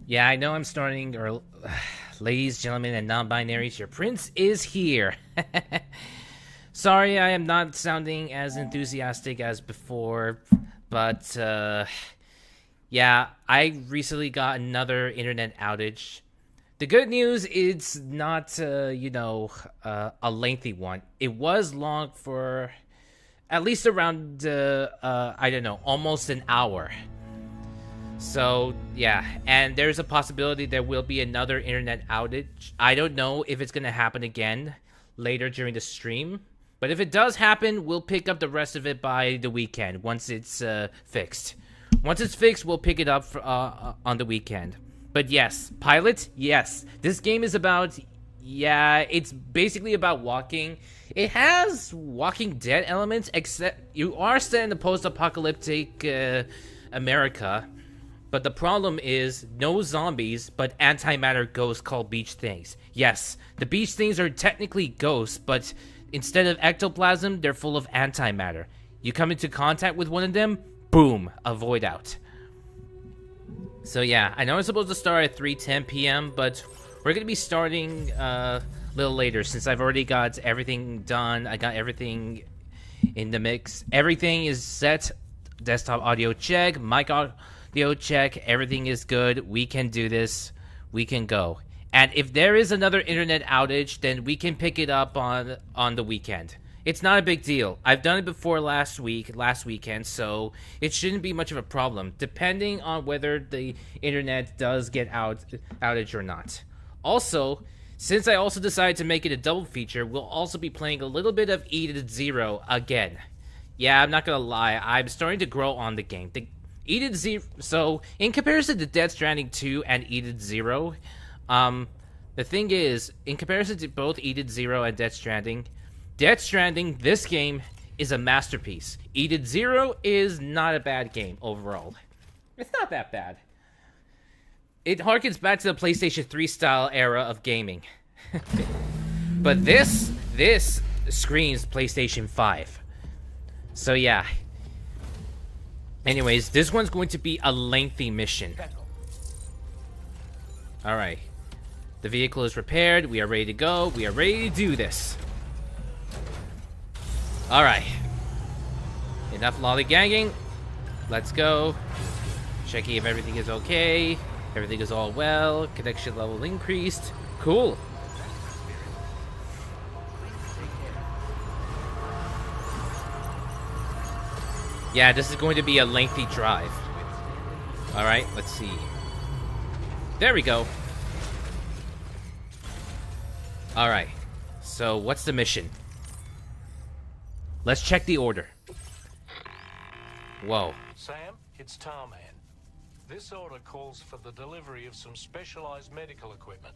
Yeah, I know I'm starting, or ladies, gentlemen, and non-binaries, your prince is here. Sorry, I am not sounding as enthusiastic as before, but yeah, I recently got another internet outage. The good news, it's not, a lengthy one. It was long for at least around, I don't know, almost an hour. So, yeah, and there's a possibility there will be another internet outage. I don't know if it's going to happen again later during the stream. But if it does happen, we'll pick up the rest of it by the weekend once it's fixed. Once it's fixed, we'll pick it up on the weekend. But yes, Pilot, yes. This game is about, it's basically about walking. It has Walking Dead elements, except you are set in the post-apocalyptic America. But the problem is, no zombies, but antimatter ghosts called beach things. Yes, the beach things are technically ghosts, but instead of ectoplasm, they're full of antimatter. You come into contact with one of them, boom, a void out. So yeah, I know it's supposed to start at 3:10 p.m., but we're going to be starting a little later since I've already got everything done. I got everything in the mix. Everything is set. Desktop audio check, mic audio check, everything is good. We can do this. We can go. And if there is another internet outage, then we can pick it up on the weekend. It's not a big deal. I've done it before last weekend, so it shouldn't be much of a problem, depending on whether the internet does get outage or not. Also, since I also decided to make it a double feature, we'll also be playing a little bit of EDENS again. Yeah, I'm not gonna lie, I'm starting to grow on the game. So, in comparison to Dead Stranding 2 and EDENS, the thing is, in comparison to both EDENS and Dead Stranding, this game is a masterpiece. EDENS is not a bad game overall. It's not that bad. It harkens back to the PlayStation 3 style era of gaming. But this screams PlayStation 5. So yeah. Anyways, this one's going to be a lengthy mission. Alright. The vehicle is repaired. We are ready to go. We are ready to do this. Alright. Enough lollygagging. Let's go. Checking if everything is okay. Everything is all well. Connection level increased. Cool. Yeah, this is going to be a lengthy drive. Alright, let's see. There we go. Alright, so what's the mission? Let's check the order. Whoa. Sam, it's Tarman. This order calls for the delivery of some specialized medical equipment.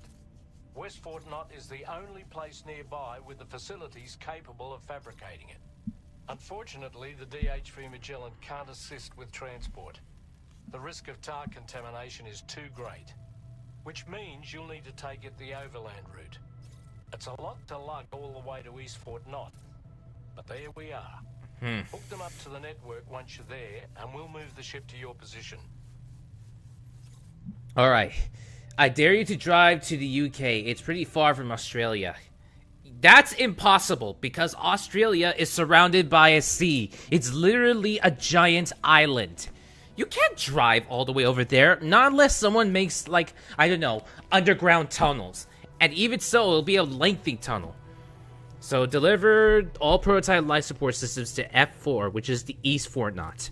West Fort Knott is the only place nearby with the facilities capable of fabricating it. Unfortunately, the DHV Magellan can't assist with transport. The risk of tar contamination is too great, which means you'll need to take it the overland route. It's a lot to lug all the way to East Fort Knott, but there we are. Hook them up to the network once you're there, and we'll move the ship to your position. Alright. I dare you to drive to the UK. It's pretty far from Australia. That's impossible, because Australia is surrounded by a sea. It's literally a giant island. You can't drive all the way over there, not unless someone makes, like, I don't know, underground tunnels. And even so, it'll be a lengthy tunnel. So, deliver all prototype life support systems to F4, which is the East Fort Knott.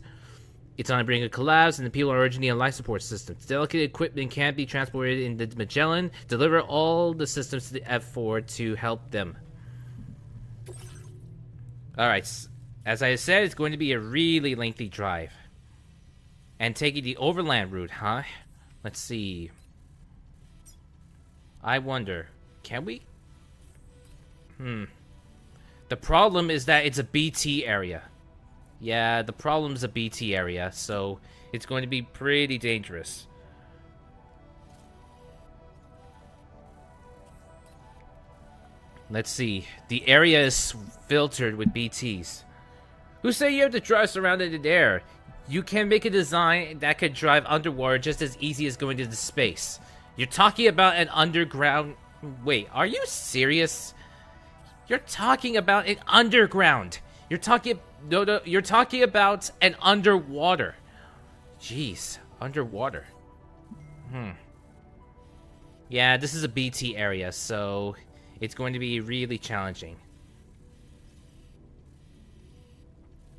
It's on the brink of collapse, and the people are urgently on life support systems. Delicate equipment can't be transported in the Magellan. Deliver all the systems to the F4 to help them. Alright, as I said, it's going to be a really lengthy drive. And taking the overland route, huh? Let's see. I wonder, can we? The problem is that it's a BT area. Yeah, the problem's a BT area, so it's going to be pretty dangerous. Let's see. The area is filtered with BTs. Who say you have to drive surrounded in air? you can make a design that could drive underwater just as easy as going into space. You're talking about an underground... Wait, are you serious? You're talking about an underground. You're talking... No, you're talking about an underwater. Jeez, underwater. Yeah, this is a BT area, so it's going to be really challenging.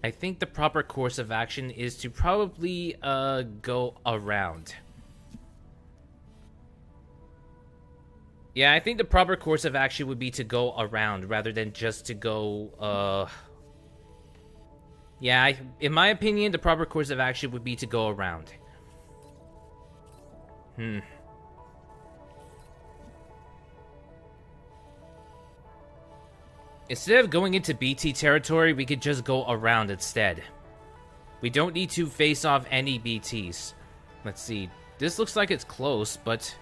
I think the proper course of action is to probably go around. Yeah, I think the proper course of action would be to go around rather than just to go Yeah, in my opinion, the proper course of action would be to go around. Instead of going into BT territory, we could just go around instead. We don't need to face off any BTs. Let's see. This looks like it's close, but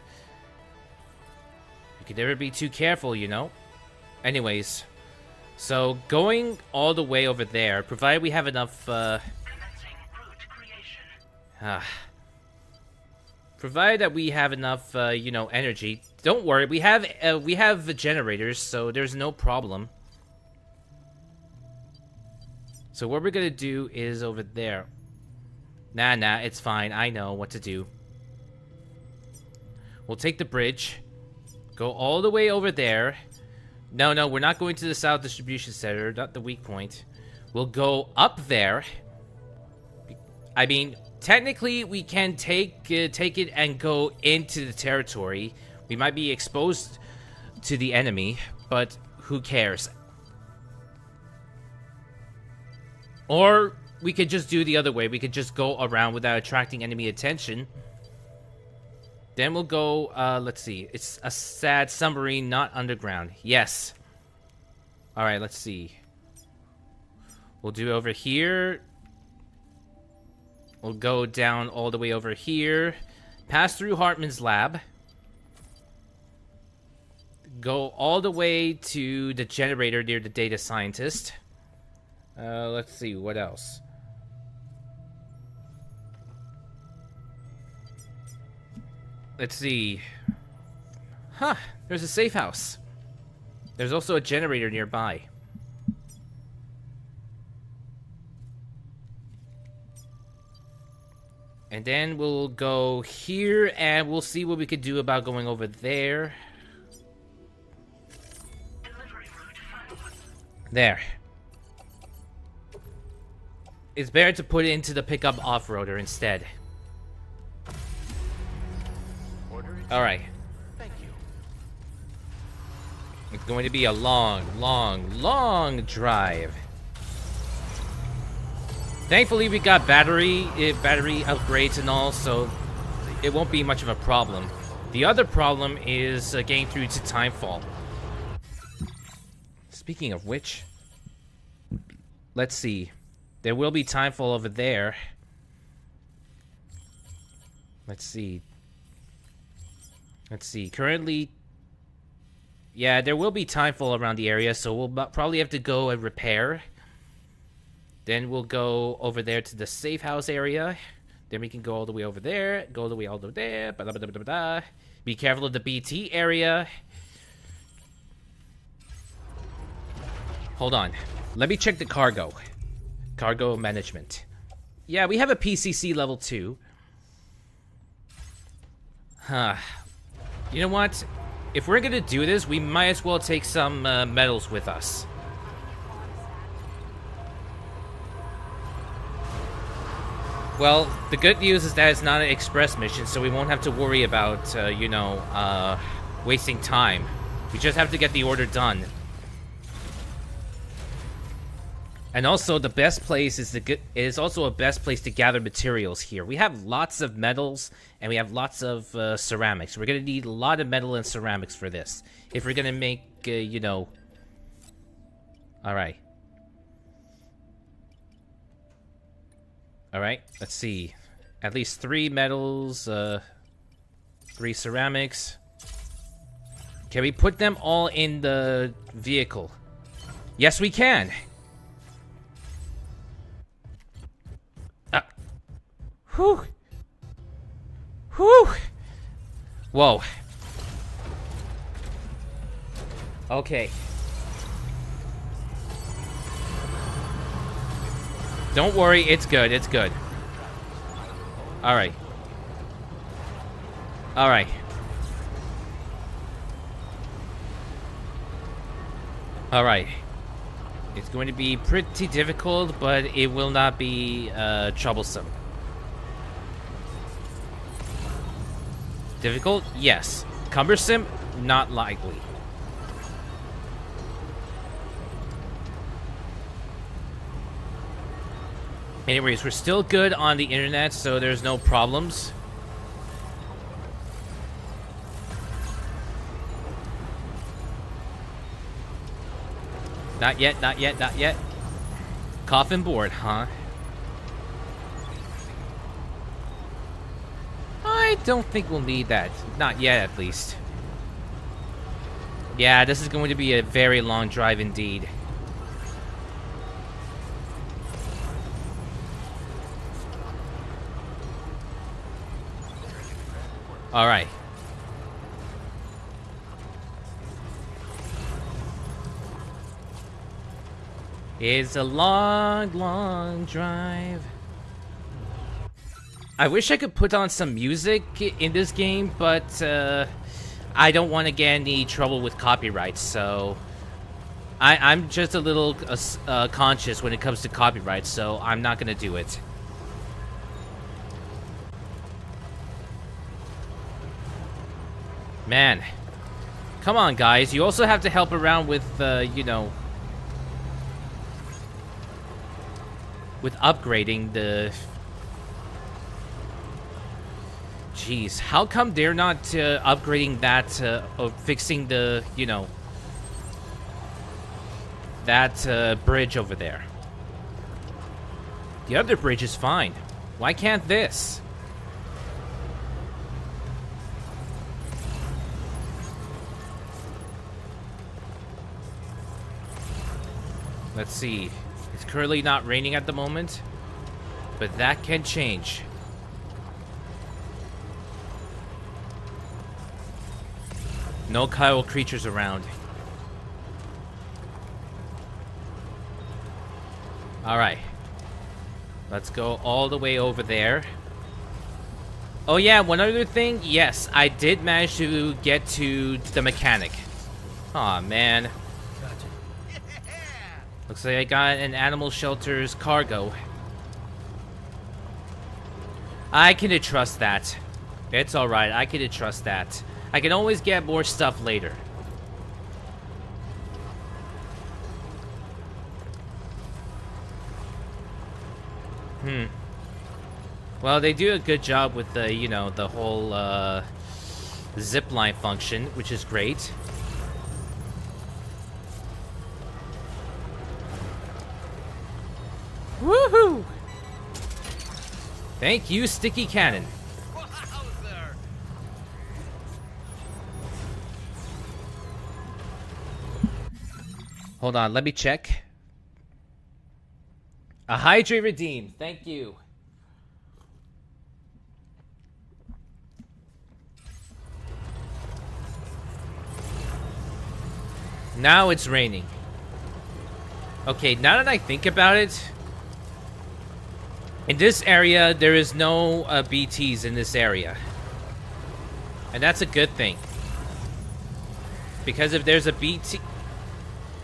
you could never be too careful, you know? Anyways, so going all the way over there, provided we have enough, provided that we have enough, you know, energy. Don't worry, we have generators, so there's no problem. So what we're gonna do is over there. Nah, it's fine. I know what to do. We'll take the bridge. Go all the way over there. No, we're not going to the South Distribution Center. Not the weak point. We'll go up there. I mean, technically, we can take it and go into the territory. We might be exposed to the enemy, but who cares? Or we could just do the other way. We could just go around without attracting enemy attention. Then we'll go, let's see. It's a sad submarine, not underground. Yes. Alright, let's see. We'll do over here. We'll go down all the way over here. Pass through Hartman's lab. Go all the way to the generator near the data scientist. Let's see, what else? Let's see. Huh, there's a safe house. There's also a generator nearby. And then we'll go here, and we'll see what we could do about going over there. There. It's better to put it into the pickup off-roader instead. Alright. Thank you. It's going to be a long drive. Thankfully, we got battery upgrades and all, so it won't be much of a problem. The other problem is getting through to Timefall. Speaking of which, let's see. There will be Timefall over there. Let's see. Currently, yeah, there will be Timefall around the area, so we'll probably have to go and repair. Then we'll go over there to the safe house area. Then we can go all the way over there. Go all the way there. Blah, blah, blah, blah, blah. Be careful of the BT area. Hold on. Let me check the cargo. Cargo management. Yeah, we have a PCC level 2. Huh. You know what? If we're gonna do this, we might as well take some metals with us. Well, the good news is that it's not an express mission, so we won't have to worry about, you know, wasting time. We just have to get the order done. And also, the best place is also a best place to gather materials here. We have lots of metals, and we have lots of ceramics. We're gonna need a lot of metal and ceramics for this. If we're gonna make, you know... Alright. Alright, let's see. At least 3 metals, 3 ceramics. Can we put them all in the vehicle? Yes, we can! Whew. Whew. Whoa. Okay. Don't worry, it's good, it's good. Alright. Alright. Alright. It's going to be pretty difficult, but it will not be troublesome. Difficult? Yes. Cumbersome? Not likely. Anyways, we're still good on the internet, so there's no problems. Not yet, not yet, not yet. Coffin board, huh? I don't think we'll need that. Not yet, at least. Yeah, this is going to be a very long drive indeed. Alright. It's a long, long drive. I wish I could put on some music in this game, but I don't want to get any trouble with copyrights, so I'm just a little conscious when it comes to copyrights, so I'm not going to do it. Man. Come on, guys. You also have to help around with, you know, with upgrading the... Jeez, how come they're not upgrading that, or fixing the, you know, that bridge over there? The other bridge is fine. Why can't this? Let's see. It's currently not raining at the moment, but that can change. No Kyle creatures around. Alright. Let's go all the way over there. Oh yeah, one other thing. Yes, I did manage to get to the mechanic. Aw, man. Looks like I got an animal shelter's cargo. I can trust that. It's alright, I can trust that. I can always get more stuff later. Well, they do a good job with the, you know, the whole zipline function, which is great. Woohoo! Thank you, Sticky Cannon. Hold on, let me check. A hydrate redeemed. Thank you. Now it's raining. Okay, now that I think about it, in this area, there is no BTs in this area. And that's a good thing. Because if there's a BT...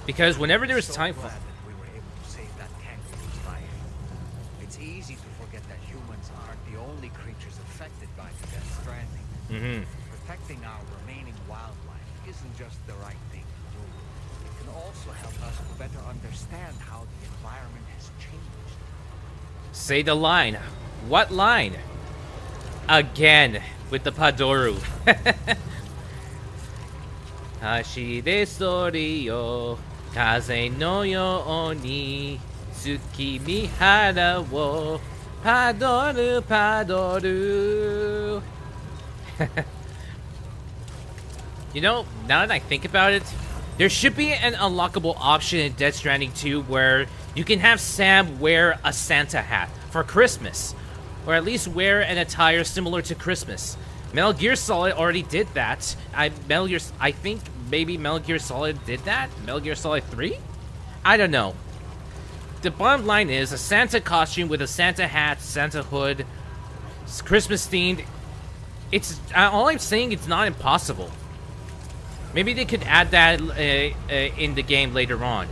Because whenever there's time for... We were able to save that kangaroo's life. It's easy to forget that humans aren't the only creatures affected by the Death Stranding. Protecting our remaining wildlife isn't just the right thing to do. It can also help us to better understand how the environment has changed. Say the line. What line? Again, with the Padoru. Hashi de sori yo, kaze no yo ni, tsuki mihara wo, padoru padoru. You know, now that I think about it, there should be an unlockable option in Death Stranding 2 where you can have Sam wear a Santa hat for Christmas. Or at least wear an attire similar to Christmas. Metal Gear Solid already did that. I think maybe Metal Gear Solid did that? Metal Gear Solid 3? I don't know. The bottom line is a Santa costume with a Santa hat, Santa hood, it's Christmas themed. It's all I'm saying. It's not impossible. Maybe they could add that in the game later on.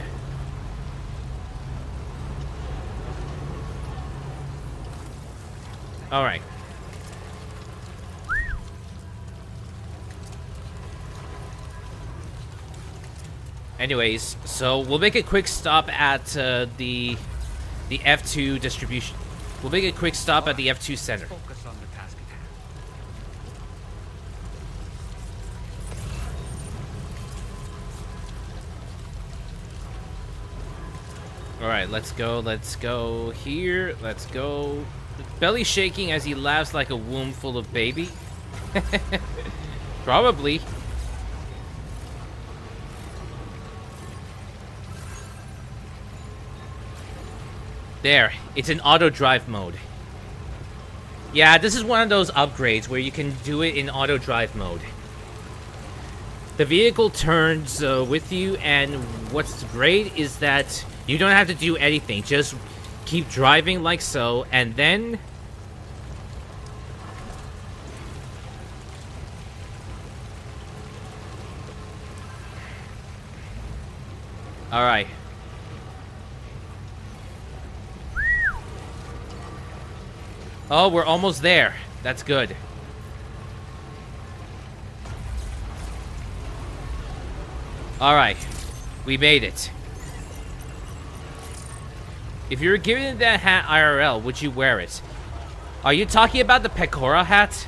All right. Anyways, so we'll make a quick stop at the F2 distribution. We'll make a quick stop at the F2 center. Focus on the task at hand. All right, let's go. Let's go here. Let's go. Belly shaking as he laughs like a womb full of baby. Probably. There, it's in auto drive mode. Yeah, this is one of those upgrades where you can do it in auto drive mode. The vehicle turns with you, and what's great is that you don't have to do anything. Just keep driving like so, and then... Alright. Oh, we're almost there. That's good. Alright. We made it. If you were given that hat IRL, would you wear it? Are you talking about the Pecora hat?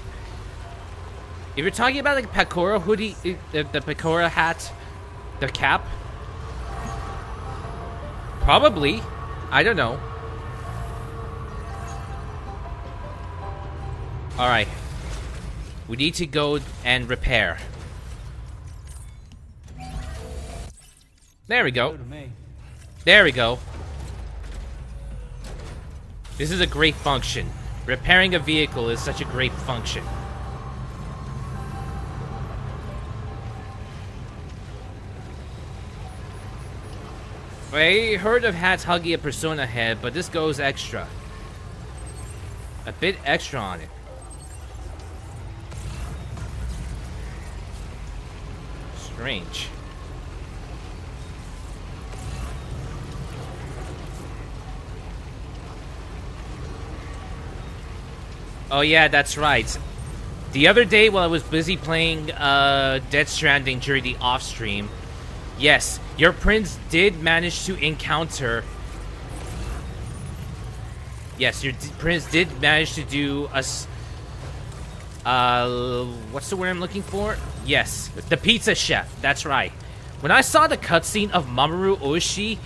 If you're talking about the Pecora hoodie, the Pecora hat, the cap? Probably. I don't know. Alright. We need to go and repair. There we go. There we go. This is a great function. Repairing a vehicle is such a great function. I heard of hats hugging a Persona head, but this goes extra. A bit extra on it. Strange. Oh yeah, that's right. The other day while I was busy playing Dead Stranding during the off stream, yes, your prince did manage to encounter... Yes, your prince did manage to do a... what's the word I'm looking for? Yes, the pizza chef. That's right. When I saw the cutscene of Mamoru Oshii,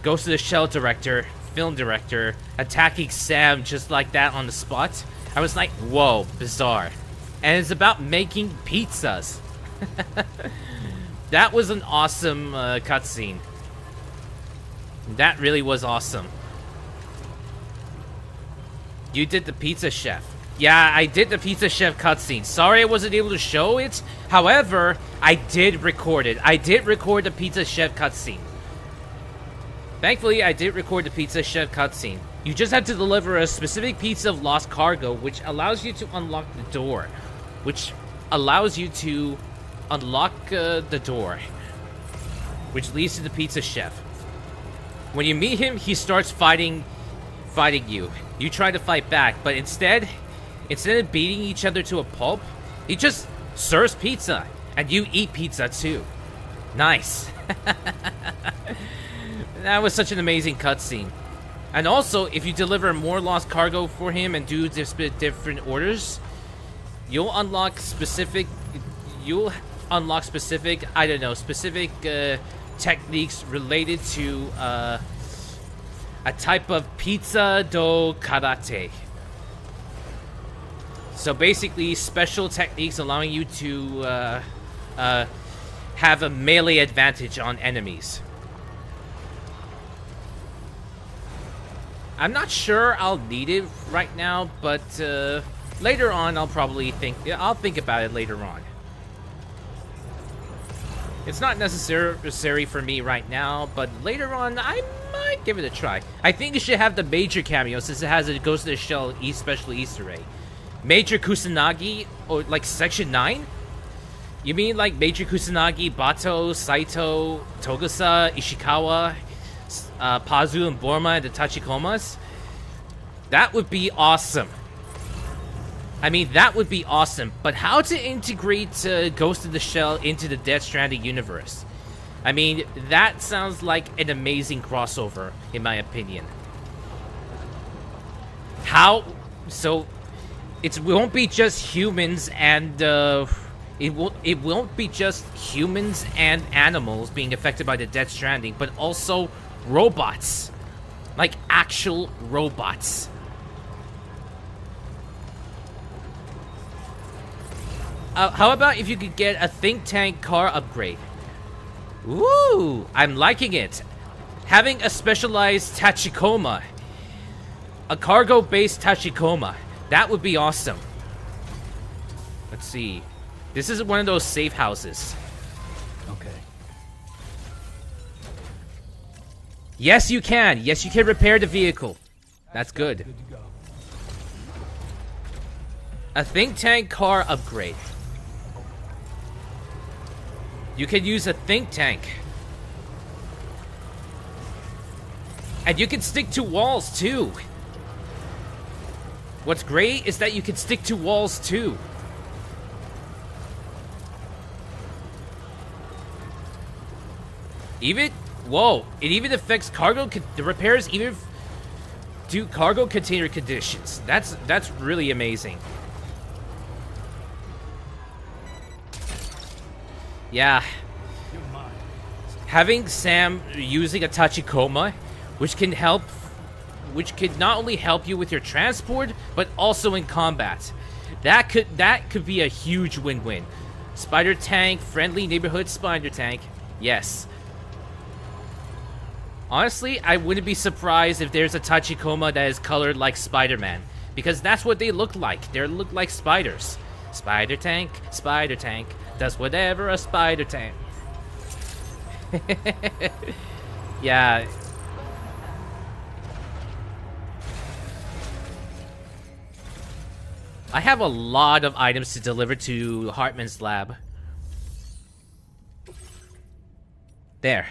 Ghost of the Shell director, film director, attacking Sam just like that on the spot, I was like, whoa, bizarre. And it's about making pizzas. That was an awesome cutscene. That really was awesome. You did the pizza chef. Yeah, I did the pizza chef cutscene. Sorry I wasn't able to show it. However, I did record it. I did record the pizza chef cutscene. Thankfully, I did record the pizza chef cutscene. You just have to deliver a specific piece of lost cargo, which allows you to unlock the door. Which allows you to unlock the door. Which leads to the pizza chef. When you meet him, he starts fighting you. You try to fight back, but instead of beating each other to a pulp, he just serves pizza. And you eat pizza too. Nice. That was such an amazing cutscene. And also, if you deliver more lost cargo for him and do different orders, you'll unlock specific, I don't know, specific techniques related to a type of pizza do karate. So basically, special techniques allowing you to have a melee advantage on enemies. I'm not sure I'll need it right now, but later on I'll probably I'll think about it later on. It's not necessary for me right now, but later on I might give it a try. I think it should have the major cameo since it has a Ghost in the Shell special Easter egg. Major Kusanagi, or like Section 9? You mean like Major Kusanagi, Bato, Saito, Togusa, Ishikawa, Pazu, and Borma, and the Tachikomas? That would be awesome. I mean, that would be awesome. But how to integrate Ghost in the Shell into the Death Stranding universe? I mean, that sounds like an amazing crossover, in my opinion. How? So, it won't be just humans and, it won't be just humans and animals being affected by the Death Stranding, but also robots. Like, actual robots. How about if you could get a think tank car upgrade? Ooh, I'm liking it. Having a specialized Tachikoma. A cargo-based Tachikoma. That would be awesome. Let's see. This is one of those safe houses. Okay. Yes, you can. Yes, you can repair the vehicle. That's good. Good to go. A think tank car upgrade. You can use a think tank. And you can stick to walls too. What's great is that you can stick to walls too. Whoa, it even affects cargo, the repairs even do cargo container conditions. That's really amazing. Yeah. Having Sam using a Tachikoma, which can not only help you with your transport, but also in combat. That could be a huge win-win. Spider tank, friendly neighborhood spider tank. Yes. Honestly, I wouldn't be surprised if there's a Tachikoma that is colored like Spider-Man, because that's what they look like. They look like spiders. Spider tank, does whatever a spider tank. Yeah. I have a lot of items to deliver to Hartman's lab. There.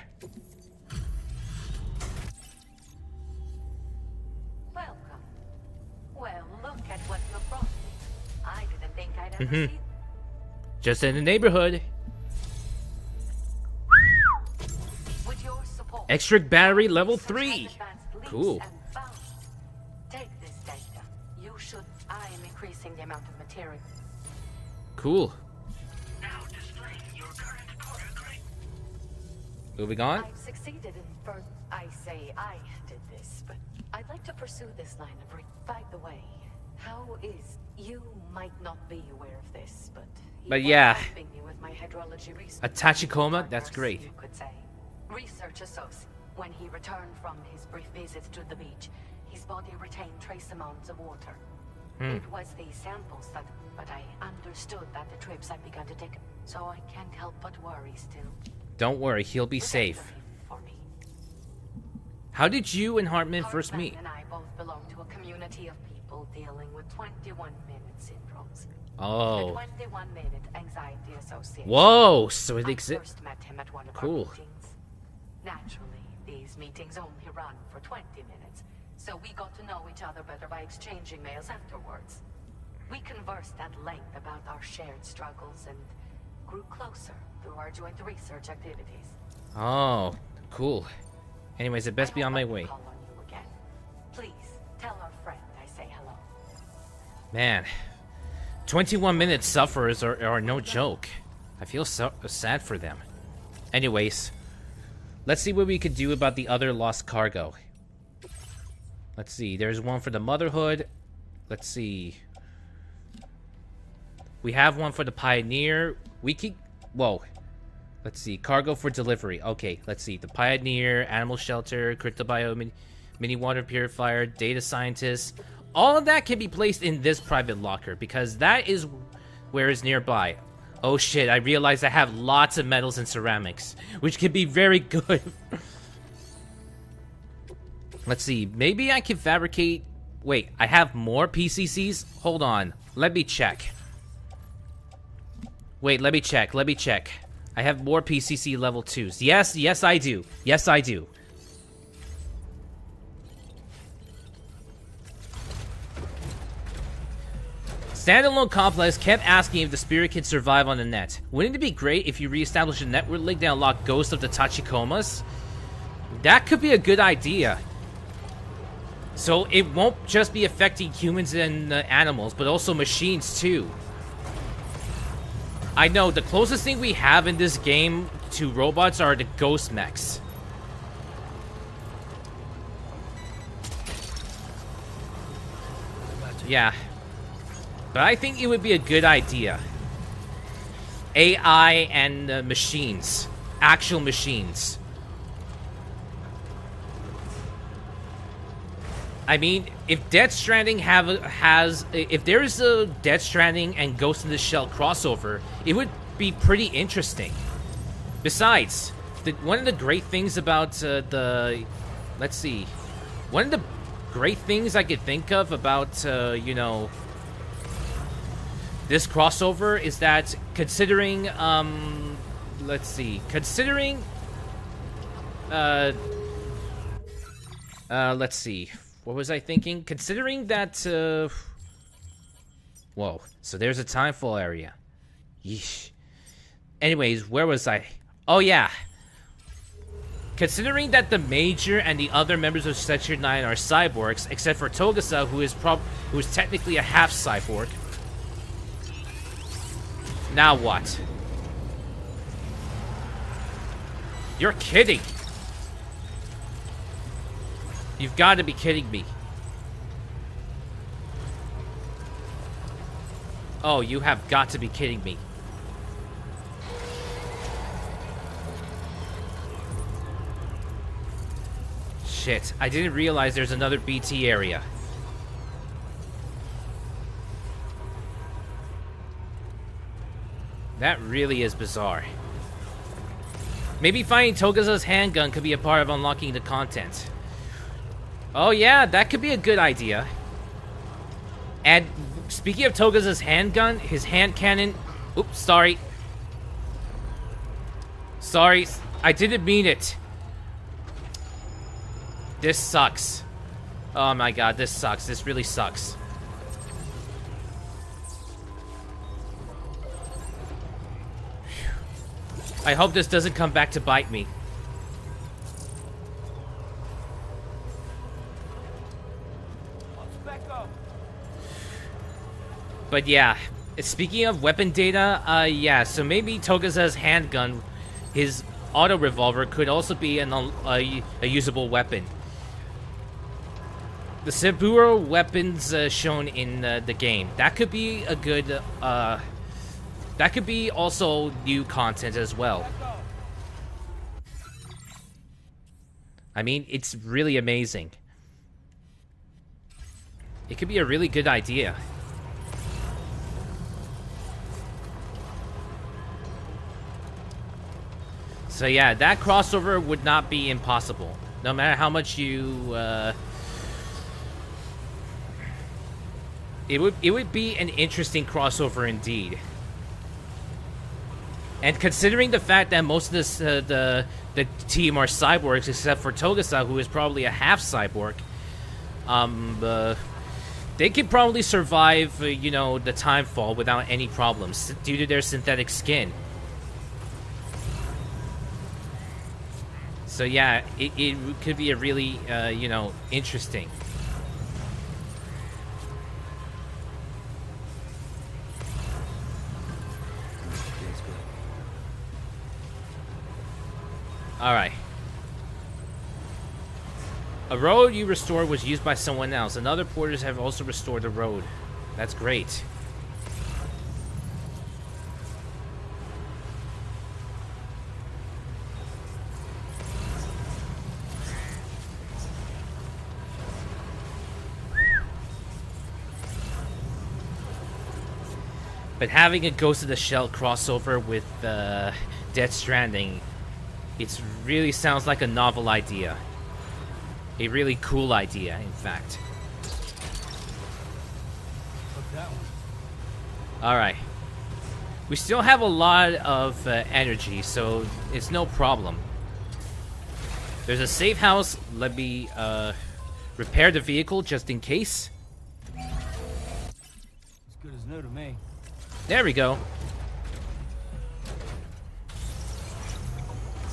Welcome. Well, look at what you brought me. I didn't think I'd ever see. Just in the neighborhood. With your support. Extra battery level 3. Cool. Take this data. You should. I am increasing the amount of material. Cool. Now displaying your current quarter grade. Moving on. I've succeeded in first. I say I did this, but I'd like to pursue this line of by the way, how is you might not be aware of this, but yeah. helping me with my hydrology research. A Tachikoma? That's great. You could say. Research associate. When he returned from his brief visit to the beach, his body retained trace amounts of water. It was these samples that, but I understood that the trips had begun to take, so I can't help but worry still. Don't worry, he'll be safe. For me. How did you and Hartman first meet? And I both belong to a community of people dealing with 21-minute syndromes. Oh. The 21-minute anxiety association. Whoa, so it I exists. first met him at one of Cool. our meetings. Naturally, these meetings only run for 20 minutes, so we got to know each other better by exchanging mails afterwards. We conversed at length about our shared struggles and grew closer through our joint research activities. Oh, cool. Anyways, it best be on my way. Call on you again. Please tell our friend I say hello. Man, 21-minute sufferers are no joke. I feel so sad for them. Anyways, let's see what we could do about the other lost cargo. Let's see, there's one for the Motherhood. Let's see. We have one for the Pioneer. We keep... Whoa. Let's see, cargo for delivery. Okay, let's see. The Pioneer, Animal Shelter, Cryptobio mini water purifier, data scientist. All of that can be placed in this private locker because that is where it's nearby. Oh shit, I realized I have lots of metals and ceramics, which can be very good. Let's see, maybe I can fabricate... Wait, I have more PCCs? Hold on, let me check. Wait, let me check. I have more PCC level 2s. Yes, I do. Yes, I do. Standalone Complex kept asking if the spirit can survive on the net. Wouldn't it be great if you reestablish a network link that unlock Ghost of the Tachikomas? That could be a good idea. So it won't just be affecting humans and animals, but also machines too. I know, the closest thing we have in this game to robots are the ghost mechs. Yeah. But I think it would be a good idea. AI and machines. Actual machines. I mean, if Death Stranding if there's a Death Stranding and Ghost in the Shell crossover, it would be pretty interesting. Besides, one of the great things about let's see, one of the great things I could think of about you know, this crossover is that considering let's see, considering let's see. What was I thinking? Considering that, whoa, so there's a timefall area. Yeesh. Anyways, where was I? Oh, yeah. Considering that the Major and the other members of Section 9 are cyborgs, except for Togasa, who is technically a half-cyborg. Now what? You're kidding! You've got to be kidding me. Oh, you have got to be kidding me. Shit, I didn't realize there's another BT area. That really is bizarre. Maybe finding Togasa's handgun could be a part of unlocking the content. Oh yeah, that could be a good idea. And speaking of Togasa's handgun, his hand cannon... Oops, sorry. Sorry, I didn't mean it. This sucks. Oh my god, this sucks. This really sucks. I hope this doesn't come back to bite me. But yeah, speaking of weapon data, yeah, so maybe Togasa's handgun, his auto revolver, could also be a usable weapon. The Saburo weapons shown in the game, that could be a good, that could be also new content as well. I mean, it's really amazing. It could be a really good idea. So yeah, that crossover would not be impossible. No matter how much you, it would be an interesting crossover indeed. And considering the fact that most of this, the team are cyborgs, except for Togasa, who is probably a half cyborg, they could probably survive, you know, the timefall without any problems due to their synthetic skin. So yeah, it could be a really, you know, interesting. Alright. A road you restored was used by someone else. And other porters have also restored the road. That's great. But having a Ghost of the Shell crossover with Death Stranding, it really sounds like a novel idea. A really cool idea, in fact. Alright. We still have a lot of energy, so it's no problem. There's a safe house. Let me repair the vehicle just in case. As good as new to me. There we go.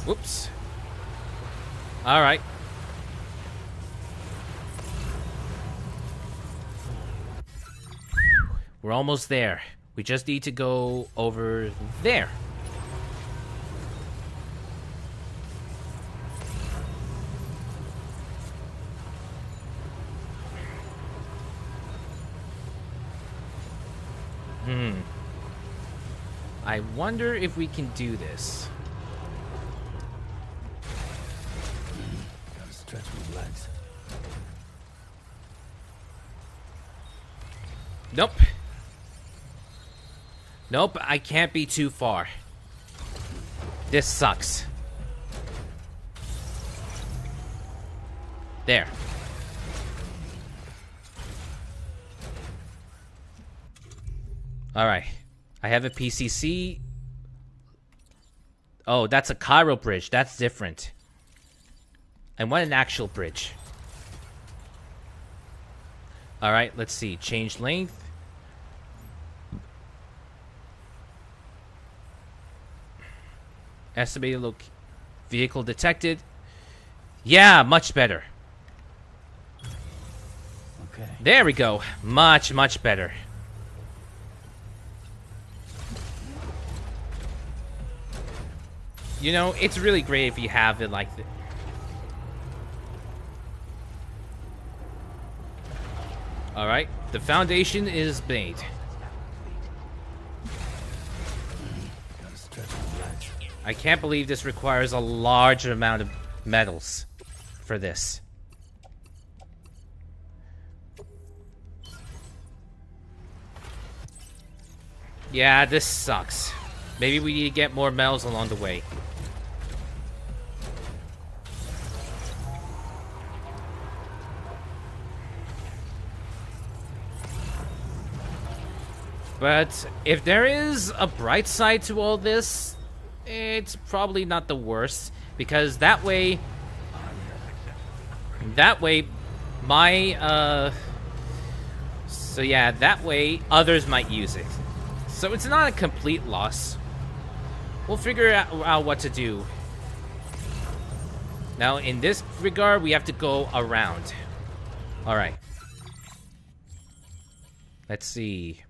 Whoops. Alright. We're almost there. We just need to go over there. I wonder if we can do this. Gotta stretch my legs. Nope. Nope, I can't be too far. This sucks. There. Alright. I have a PCC. Oh, that's a Cairo bridge. That's different. I want an actual bridge. Alright, let's see. Change length. Estimated vehicle detected. Yeah, much better. Okay. There we go. Much, much better. You know, it's really great if you have it like this. Alright, the foundation is made. Gotta stretch my legs. I can't believe this requires a large amount of metals for this. Yeah, this sucks. Maybe we need to get more metals along the way. But if there is a bright side to all this, it's probably not the worst, because that way my so yeah, that way others might use it. So it's not a complete loss. We'll figure out what to do. Now in this regard, we have to go around. All right. Let's see.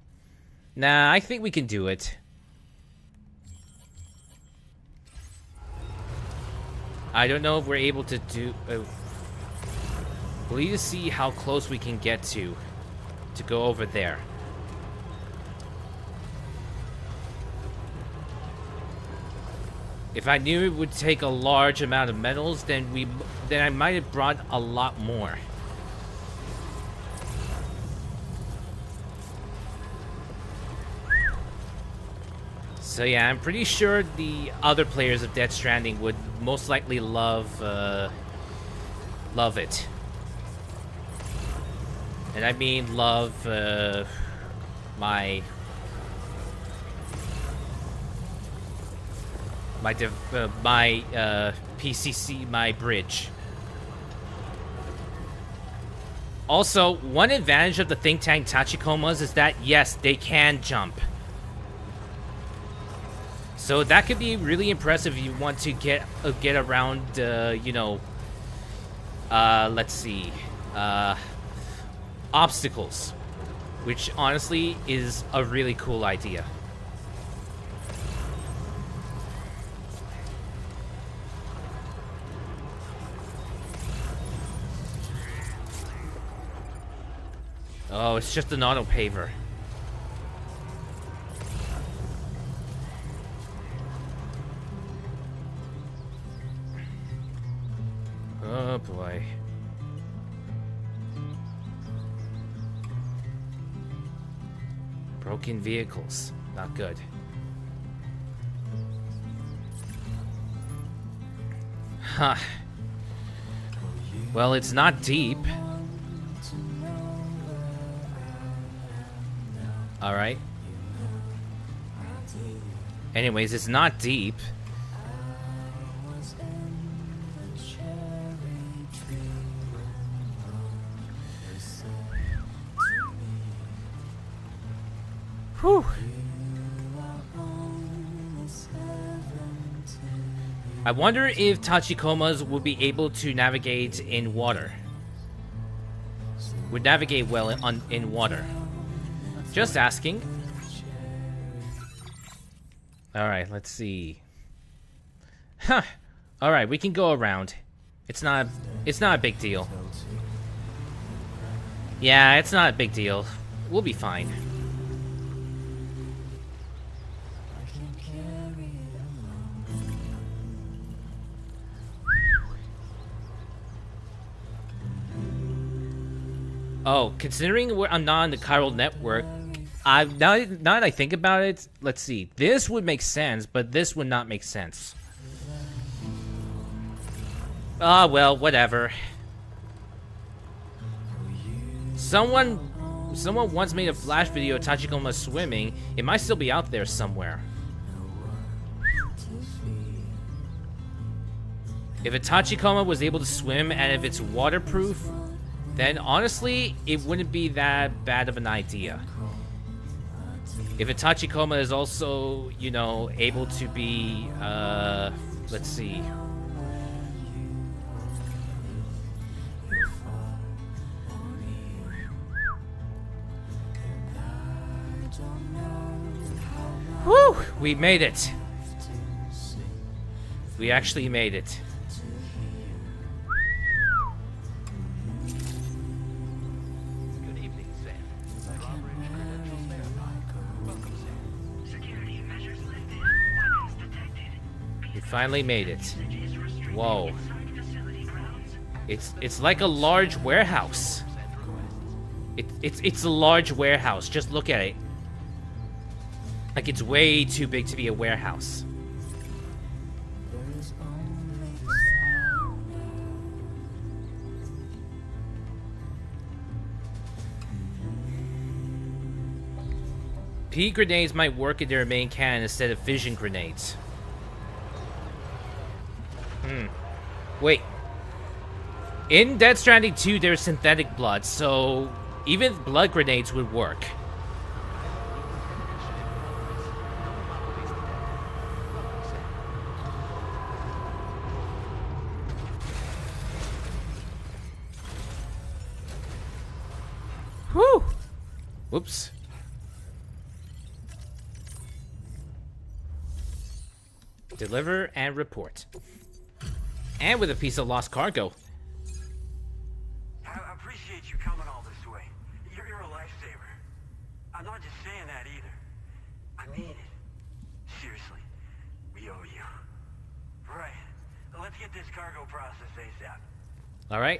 Nah, I think we can do it. I don't know if we're able to do... we'll need to see how close we can get to go over there. If I knew it would take a large amount of metals, then I might have brought a lot more. So yeah, I'm pretty sure the other players of Death Stranding would most likely love it. And I mean love my PCC, my bridge. Also, one advantage of the Think Tank Tachikomas is that yes, they can jump. So that could be really impressive if you want to get around, you know, let's see, obstacles, which honestly is a really cool idea. Oh, it's just an auto paver. Oh boy. Broken vehicles. not good. Huh. Well, it's not deep. Alright. Anyways, it's not deep. Whew. I wonder if Tachikomas will be able to navigate in water. Would navigate well in water. Just asking. Alright, let's see. Huh. Alright, we can go around. It's not a big deal. Yeah, it's not a big deal. We'll be fine. Oh, considering I'm not on the chiral network, now that I think about it, let's see. This would make sense, but this would not make sense. Ah, well, whatever. Someone once made a flash video of Tachikoma swimming. It might still be out there somewhere. If a Tachikoma was able to swim and if it's waterproof, then honestly, it wouldn't be that bad of an idea. If a Tachikoma is also, you know, able to be, let's see. Whew! We made it. We actually made it. Finally made it. Whoa. It's like a large warehouse. It's a large warehouse. Just look at it. Like it's way too big to be a warehouse. Pea grenades might work in their main cannon instead of fission grenades. Wait. In Dead Stranding 2, there's synthetic blood, so even blood grenades would work. Whew! Whoops. Deliver and report. And with a piece of lost cargo. I appreciate you coming all this way. You're a lifesaver. I'm not just saying that either. I mean it. Seriously. We owe you. Right. Let's get this cargo processed ASAP. Alright.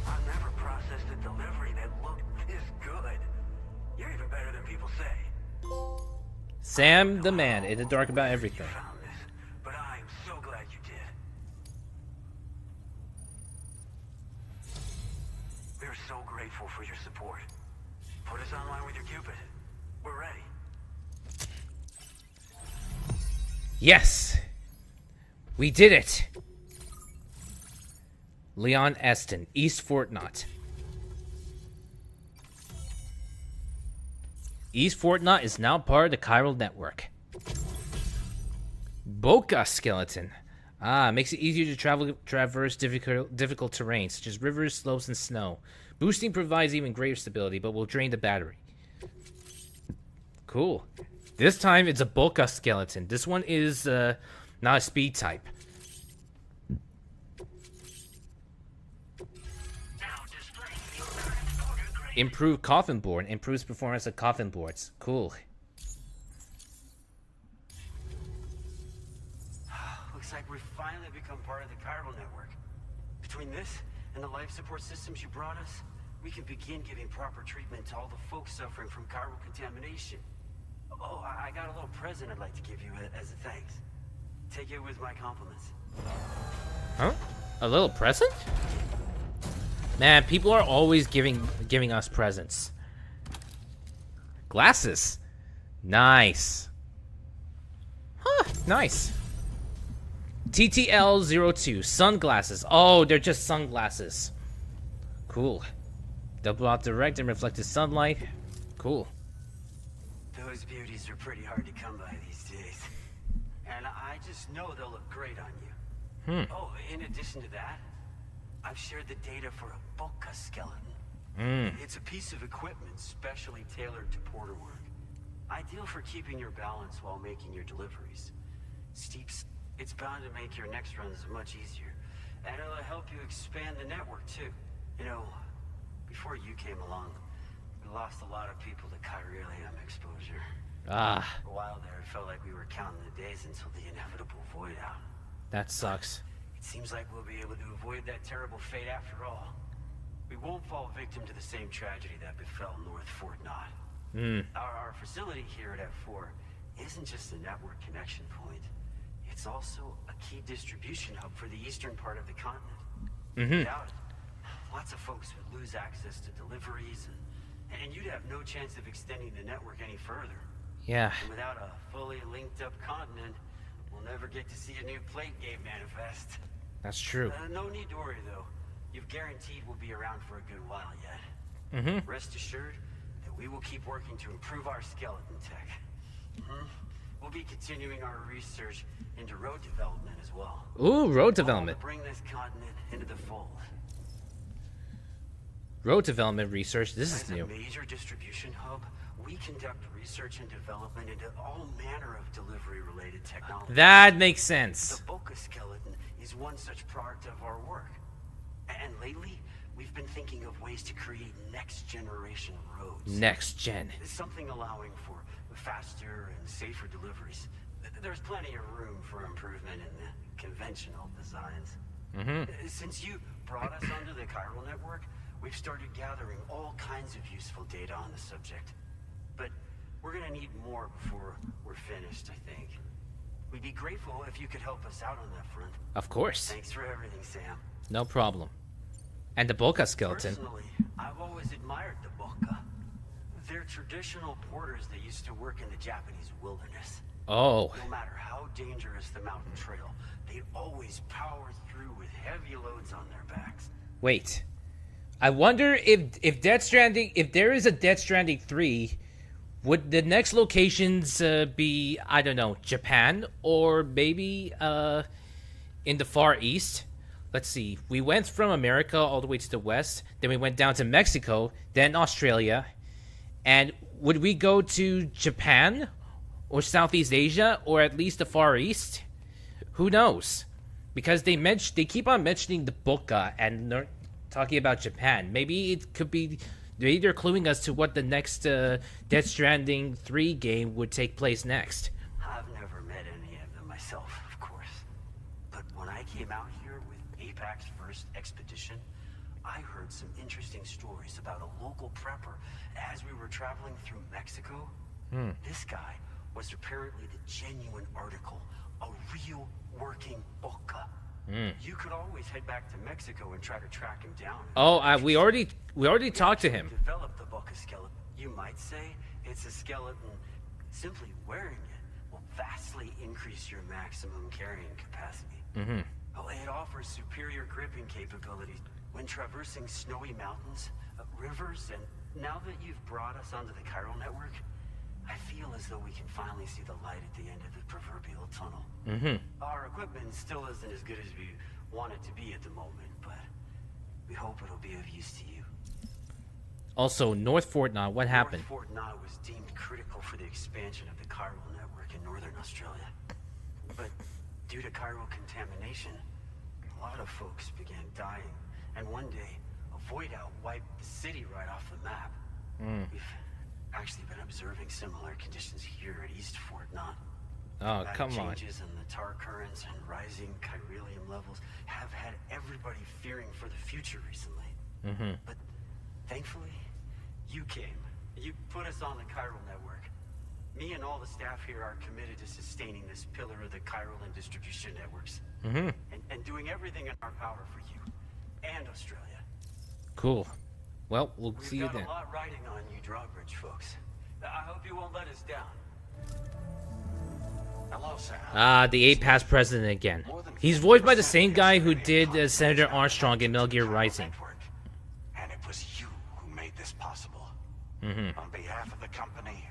I've never processed a delivery that looked this good. You're even better than people say. Sam the man in the dark about everything. But I am so glad you did. We're so grateful for your support. Put us online with your Cupid. We're ready. Yes! We did it! Leon Eston, East Fort Knott. East Fort Knott is now part of the chiral network. Boca skeleton. Ah, makes it easier to traverse difficult terrain, such as rivers, slopes, and snow. Boosting provides even greater stability, but will drain the battery. Cool. This time, it's a Boca skeleton. This one is not a speed type. Improved coffin board. Improves performance of coffin boards. Cool. Looks like we've finally become part of the chiral network. Between this and the life support systems you brought us, we can begin giving proper treatment to all the folks suffering from chiral contamination. Oh, I got a little present I'd like to give you as a thanks. Take it with my compliments. Huh? A little present? Man, people are always giving us presents. Glasses. Nice. Huh, nice. TTL02, sunglasses. Oh, they're just sunglasses. Cool. Double out direct and reflected sunlight. Cool. Those beauties are pretty hard to come by these days. And I just know they'll look great on you. Oh, in addition to that, I've shared the data for a Boca skeleton. It's a piece of equipment specially tailored to porter work. Ideal for keeping your balance while making your deliveries. It's bound to make your next runs much easier. And it'll help you expand the network too. You know, before you came along, we lost a lot of people to chiralium exposure. Ah. For a while there, it felt like we were counting the days until the inevitable void out. That sucks. It seems like we'll be able to avoid that terrible fate after all. We won't fall victim to the same tragedy that befell North Fort Knott. Our facility here at F4 isn't just a network connection point. It's also a key distribution hub for the eastern part of the continent. Without it, lots of folks would lose access to deliveries, and you'd have no chance of extending the network any further. Yeah. And without a fully linked up continent, we'll never get to see a new plate game manifest. That's true. No need to worry, though. You've guaranteed we'll be around for a good while yet. Rest assured that we will keep working to improve our skeleton tech. We'll be continuing our research into road development as well. Ooh, road development. To bring this continent into the fold. Road development research. This is As new. a major distribution hub, we conduct research and development into all manner of delivery-related technology. That makes sense. The Boca skeleton is one such product of our work. And lately, we've been thinking of ways to create next-generation roads. Next gen. Something allowing for faster and safer deliveries. There's plenty of room for improvement in the conventional designs. Since you brought us onto the chiral network, we've started gathering all kinds of useful data on the subject. But we're gonna need more before we're finished, I think. We'd be grateful if you could help us out on that front. Of course. Thanks for everything, Sam. No problem. And the Boca skeleton. Personally, I've always admired the Boca. They're traditional porters that used to work in the Japanese wilderness. Oh. No matter how dangerous the mountain trail, they always power through with heavy loads on their backs. Wait. I wonder if Death Stranding, if there is a Death Stranding 3, would the next locations be, I don't know, Japan or maybe in the Far East? Let's see. We went from America all the way to the west, then we went down to Mexico, then Australia. And would we go to Japan or Southeast Asia or at least the Far East? Who knows? Because they keep on mentioning the Boca and they're talking about Japan. Maybe it could be they're cluing us to what the next Death Stranding 3 game would take place next. I've never met any of them myself, of course. But when I came out here with APAC's first expedition, I heard some interesting stories about a local prepper as we were traveling through Mexico. This guy was apparently the genuine article, a real working Boca. You could always head back to Mexico and try to track him down. Oh, we already talked to him. Develop the Boca skeleton. You might say it's a skeleton. Simply wearing it will vastly increase your maximum carrying capacity. Oh, it offers superior gripping capabilities when traversing snowy mountains, rivers, and now that you've brought us onto the chiral network, I feel as though we can finally see the light at the end of the proverbial tunnel. Our equipment still isn't as good as we want it to be at the moment, but we hope it'll be of use to you. Also, North Fort Knott, what happened? North Fort Knott was deemed critical for the expansion of the chiral network in northern Australia. But due to chiral contamination, a lot of folks began dying, and one day, a void out wiped the city right off the map. We've actually been observing similar conditions here at East Fort Knott. Oh, come on. Changes in the tar currents and rising chiralium levels have had everybody fearing for the future recently. But Thankfully, you came. You put us on the chiral network. Me and all the staff here are committed to sustaining this pillar of the chiral and distribution networks. And doing everything in our power for you and Australia. Cool. Well, we'll We've see you got then. a lot riding on you, Drawbridge folks. I hope you won't let us down. Hello, Sam. Ah, the 8 past president again. He's voiced by the same guy who did Senator Armstrong in Metal Gear Rising. And it was you who made this possible. On behalf of the company,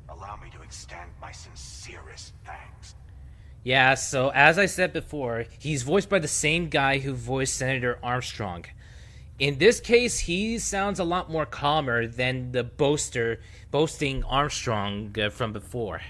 allow me to extend my sincerest thanks. Yeah, so as I said before, he's voiced by the same guy who voiced Senator Armstrong. In this case, he sounds a lot more calmer than the boasting Armstrong from before.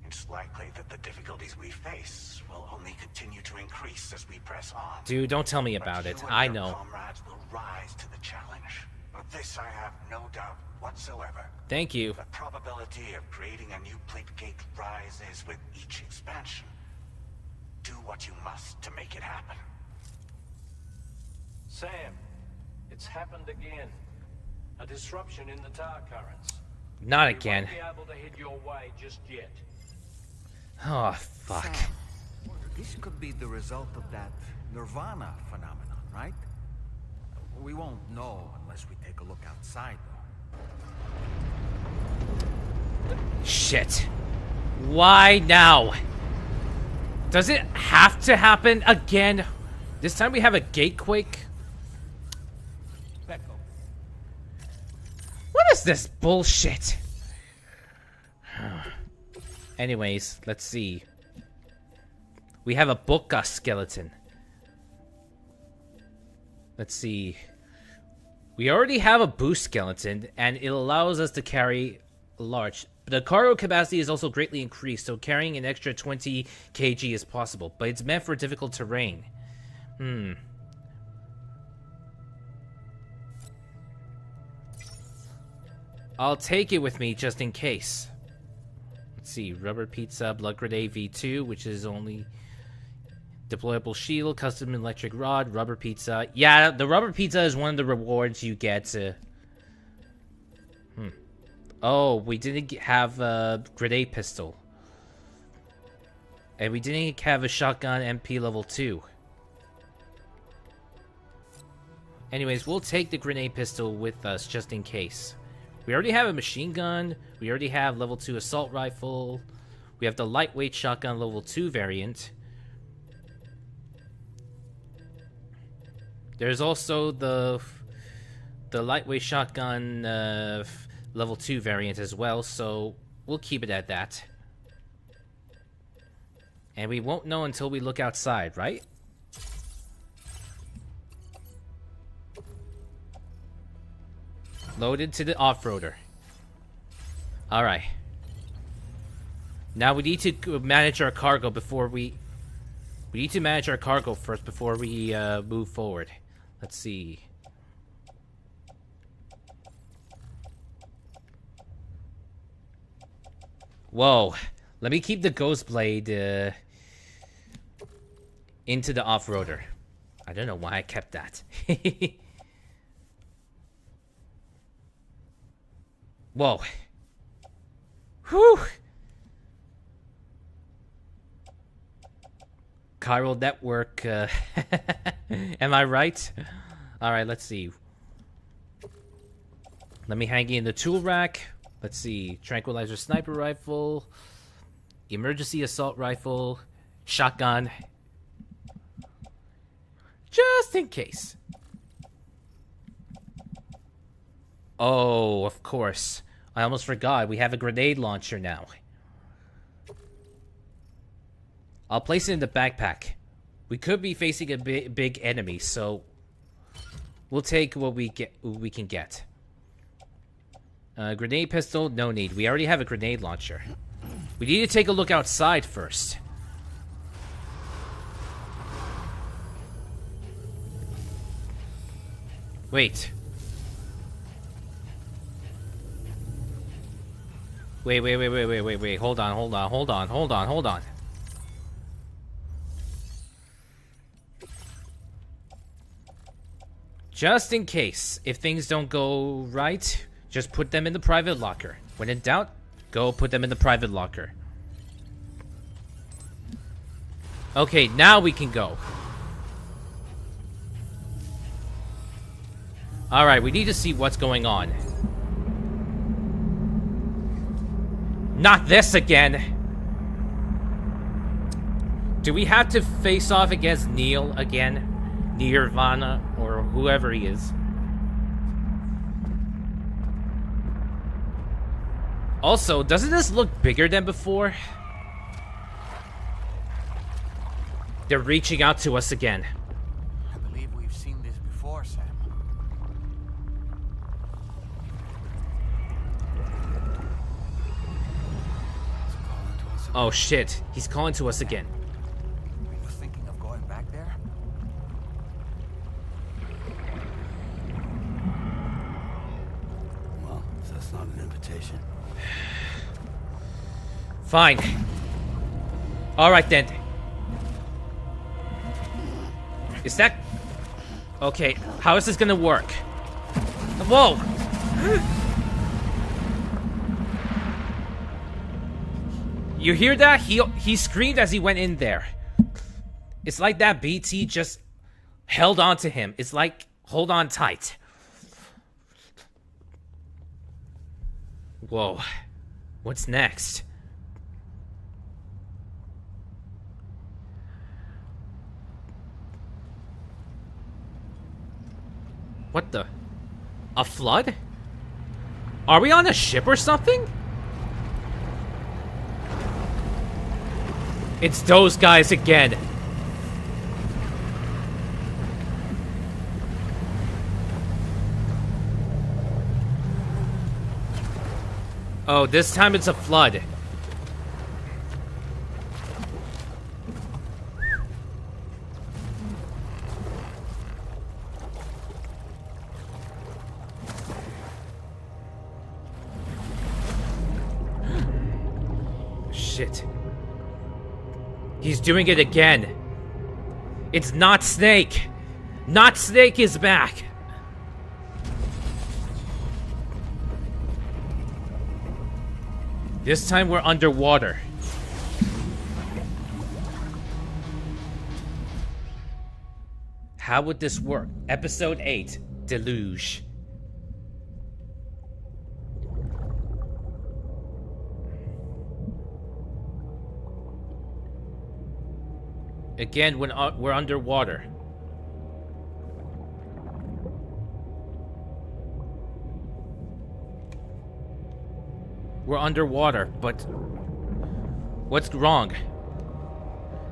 It's likely that the difficulties we face will only continue to increase as we press on. Dude, don't tell me But about you it. and I your know. comrades will rise to the challenge. Of this I have no doubt whatsoever. Thank you. The probability of creating a new plate gate rises with each expansion. Do what you must to make it happen. Sam, it's happened again. A disruption in the tar currents. Not We again. won't be able to head your way just yet. Oh, fuck. Sam, this could be the result of that Nirvana phenomenon, right? We won't know unless we take a look outside, though. Shit. Why now? Does it have to happen again? This time we have a gatequake? Back up. What is this bullshit? Anyways, let's see. We have a Boka skeleton. Let's see. We already have a boost skeleton, and it allows us to carry large. The cargo capacity is also greatly increased, so carrying an extra 20 kg is possible, but it's meant for difficult terrain. I'll take it with me just in case. Let's see, rubber pizza, blood grenade V2, which is only deployable shield, custom electric rod, rubber pizza. Yeah, the rubber pizza is one of the rewards you get. Oh, we didn't have a grenade pistol. And we didn't have a shotgun MP level 2. Anyways, we'll take the grenade pistol with us just in case. We already have a machine gun. We already have level 2 assault rifle. We have the lightweight shotgun level 2 variant. There's also the lightweight shotgun level 2 variant as well, so we'll keep it at that. And we won't know until we look outside, right? Loaded to the off-roader. Alright. Now we need to manage our cargo before we need to manage our cargo first before we move forward. Let's see. Whoa. Let me keep the Ghost Blade into the off-roader. I don't know why I kept that. Whoa. Whew. Chiral network. Am I right? Alright, let's see. Let me hang in the tool rack. Let's see. Tranquilizer sniper rifle. Emergency assault rifle. Shotgun. Just in case. Oh, of course. I almost forgot. We have a grenade launcher now. I'll place it in the backpack. We could be facing a big enemy, so we'll take what we can get. Grenade pistol, no need. We already have a grenade launcher. We need to take a look outside first. Wait. Wait. Hold on. Just in case. If things don't go right, just put them in the private locker. When in doubt, go put them in the private locker. Okay, now we can go. Alright, we need to see what's going on. Not this again! Do we have to face off against Neil again? Nirvana, or whoever he is. Also, doesn't this look bigger than before? They're reaching out to us again. I believe we've seen this before, Sam. Oh shit, he's calling to us again. Are you thinking of going back there? Well, if that's not an invitation. Fine. Alright then. Is that... Okay, how is this gonna work? Whoa! You hear that? He screamed as he went in there. It's like that BT just held on to him. It's like, hold on tight. Whoa. What's next? What the? A flood? Are we on a ship or something? It's those guys again. Oh, this time it's a flood. Shit. He's doing it again. It's not Snake. Not Snake is back. This time we're underwater. How would this work? Episode 8, Deluge. Again, when we're underwater. We're underwater, but what's wrong?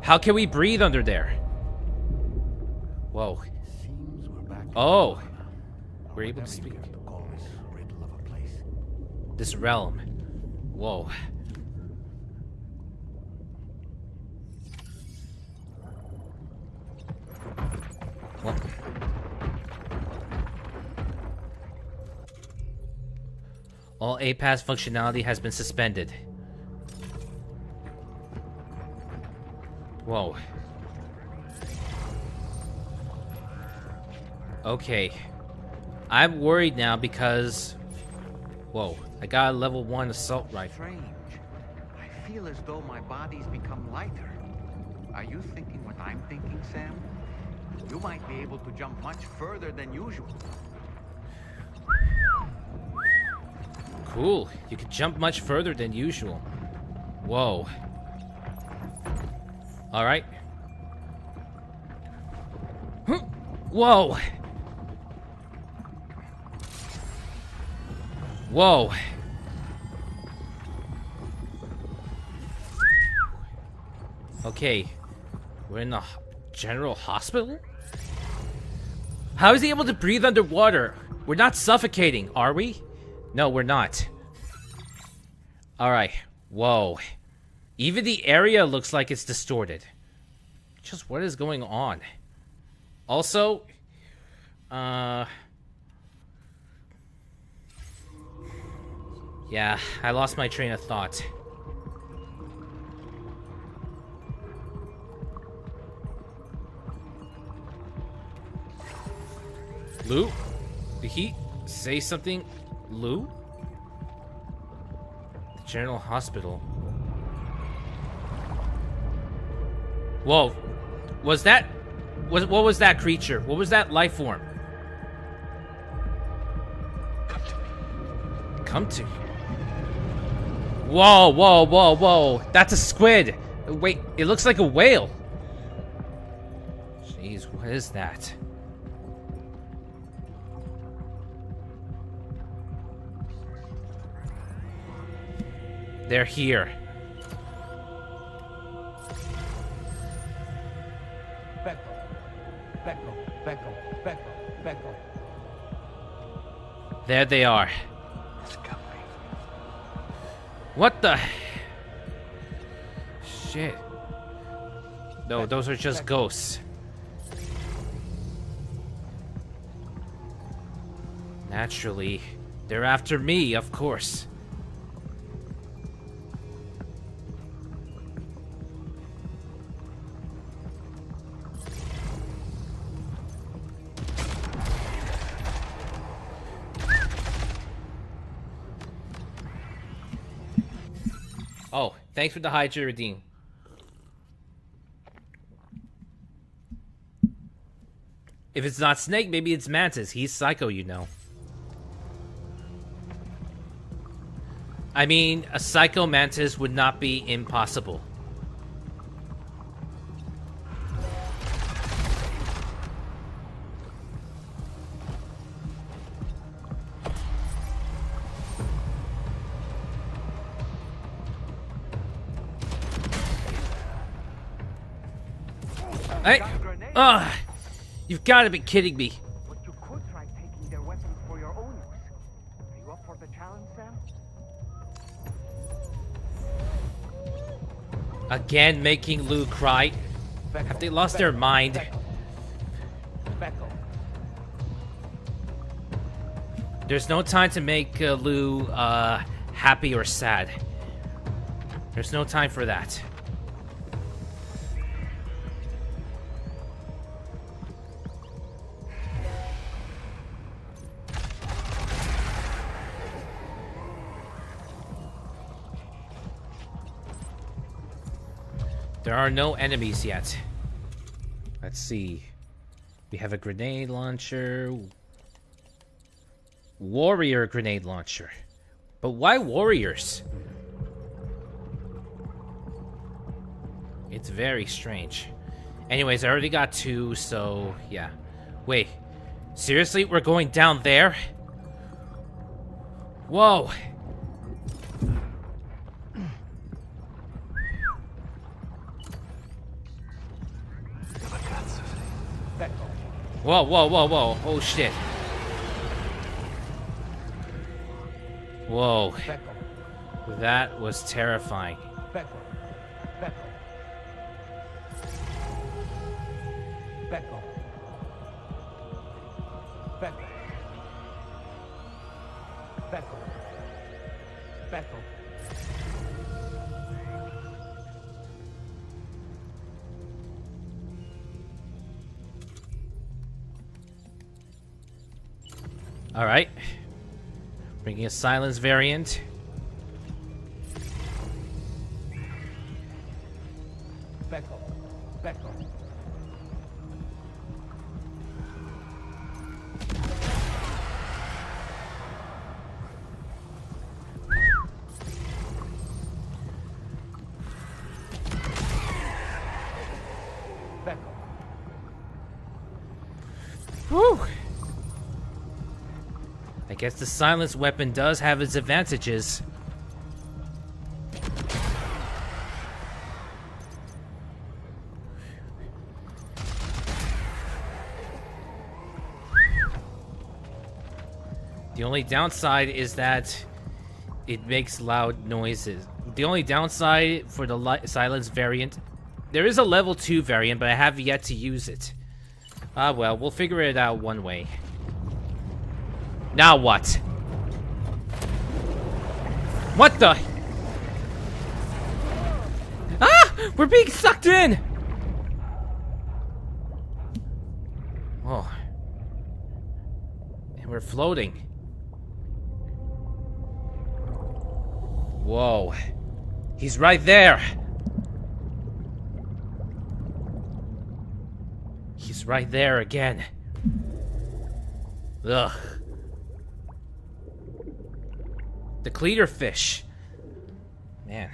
How can we breathe under there? Whoa. Seems we're back. Oh. We're able to speak. To call this riddle of a place. This realm. Whoa. What? All APAS functionality has been suspended. Whoa. Okay. I'm worried now because... Whoa. I got a level 1 assault rifle. Strange. I feel as though my body's become lighter. Are you thinking what I'm thinking, Sam? You might be able to jump much further than usual. Cool. You can jump much further than usual. Whoa. Alright. Whoa. Whoa. Okay. We're in the general hospital? How is he able to breathe underwater? We're not suffocating, are we? No, we're not. Alright. Whoa. Even the area looks like it's distorted. Just what is going on? Also, yeah, I lost my train of thought. Lou? Did he say something? Lou? The General Hospital. Whoa. Was that... what was that creature? What was that life form? Come to me. Come to me. Whoa, whoa, whoa, whoa. That's a squid. Wait, it looks like a whale. Jeez, what is that? They're here. There they are. What the? Shit. No, those are just ghosts. Naturally, they're after me, of course. Oh, thanks for the Hydra redeem. If it's not Snake, maybe it's Mantis. He's psycho, you know. I mean, a psycho Mantis would not be impossible. Hey! Ugh! You've got to be kidding me. But you could try taking their weapons for your own use. Are you up for the challenge, Sam? Again, making Lou cry. Have they lost their mind? There's no time to make Lou happy or sad. There's no time for that. There are no enemies yet. Let's see. We have a grenade launcher. Warrior grenade launcher. But why warriors? It's very strange. Anyways, I already got 2, so yeah. Wait. Seriously? We're going down there? Whoa. Whoa, whoa, whoa, whoa. Oh, shit. Whoa. That was terrifying. Alright. Bringing a silence variant. Whew. I guess the silence weapon does have its advantages. The only downside is that it makes loud noises. The only downside for the silence variant, there is a level 2 variant, but I have yet to use it. Ah, well, we'll figure it out one way. Now what? What the? Ah! We're being sucked in! Oh. We're floating. Whoa. He's right there. He's right there again. Ugh. The cleaner fish. Man.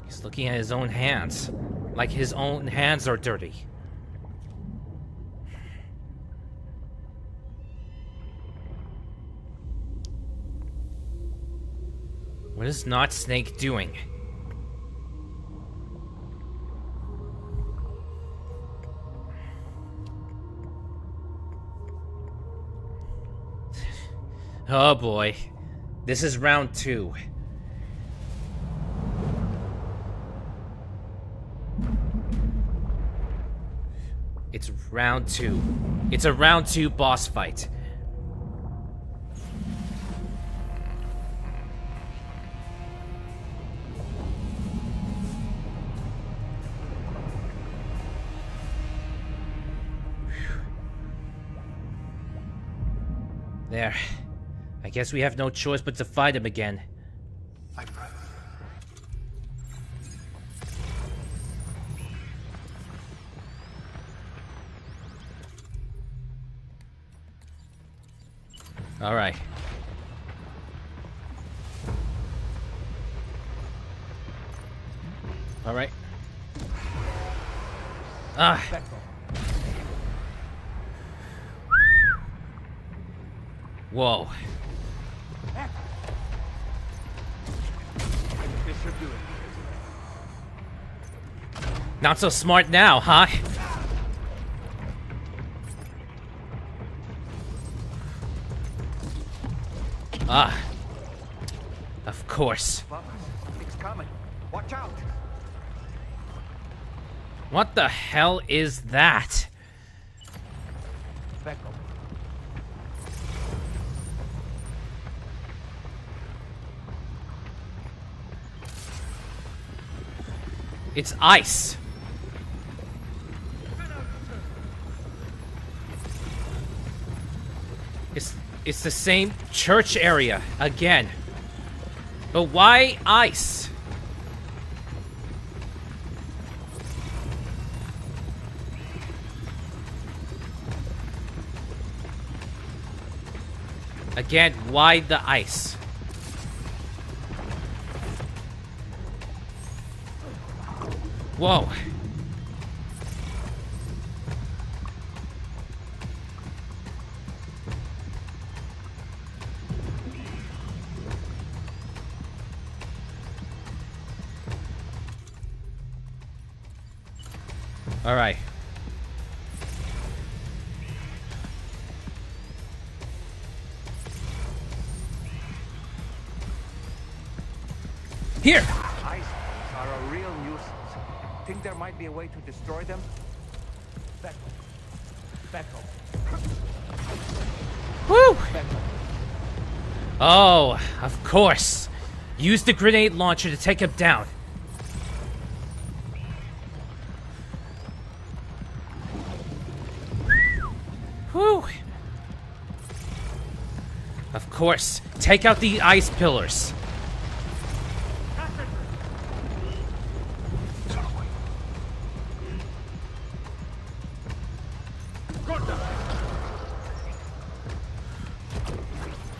He's looking at his own hands. Like his own hands are dirty. What is Not Snake doing? Oh boy. This is round 2. It's round 2. It's a round 2 boss fight. There. I guess we have no choice but to fight him again. All right. All right. Ah. Whoa. This should do it. Not so smart now, huh? Ah. Of course. It's coming. Watch out. What the hell is that? Becco. It's ice. It's the same church area again. But why ice? Again, why the ice? Whoa. All right. Here. Ice are a real nuisance. Think there might be a way to destroy them? Becco. Woo! Becco. Oh, of course. Use the grenade launcher to take him down. Whew. Of course. Take out the ice pillars.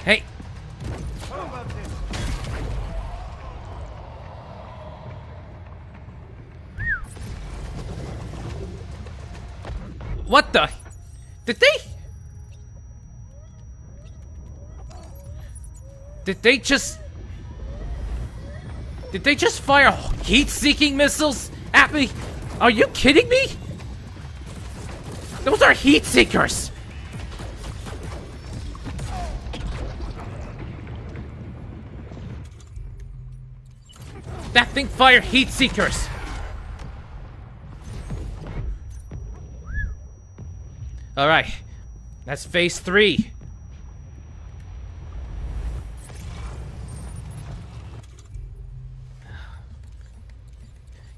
Hey. What the? Did they? Did they just fire heat-seeking missiles at me? Are you kidding me? Those are heat seekers. That thing fired heat seekers. All right, that's phase 3.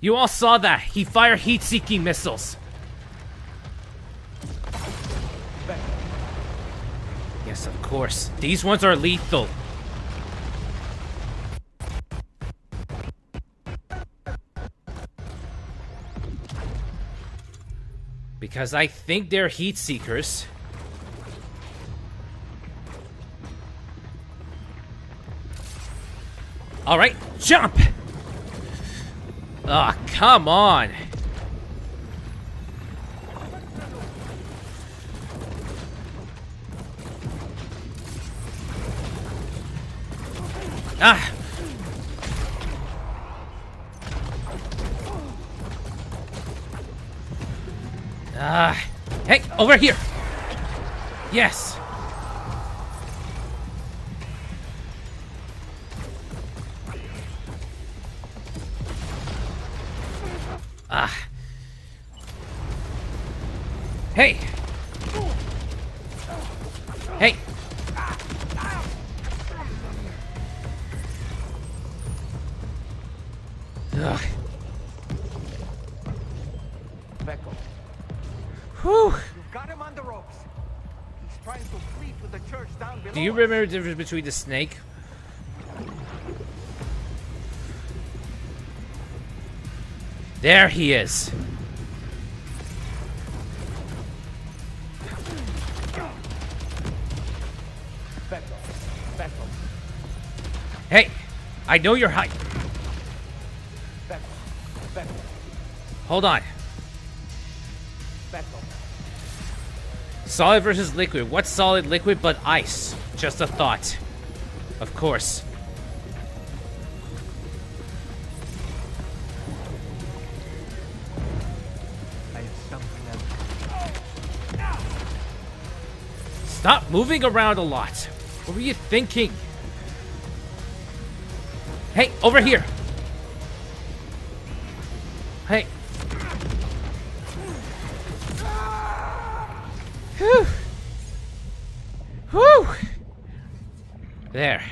You all saw that. He fired heat-seeking missiles. Yes, of course. These ones are lethal. Because I think they're heat seekers. Alright, jump! Ah, oh, come on! Ah! Ah! Hey, over here! Yes! Ah! Hey! Hey! Ugh. Becco, Whew! you've got him on the ropes. He's trying to flee to the church down below. Do you remember the difference between the snake? There he is. Becco. Hey, I know your height. Becco. Hold on. Becco. Solid versus liquid. What's solid liquid but ice? Just a thought. Of course. I have something else. Stop moving around a lot. What were you thinking? Hey, over here. Hey. Whew. Whew. There.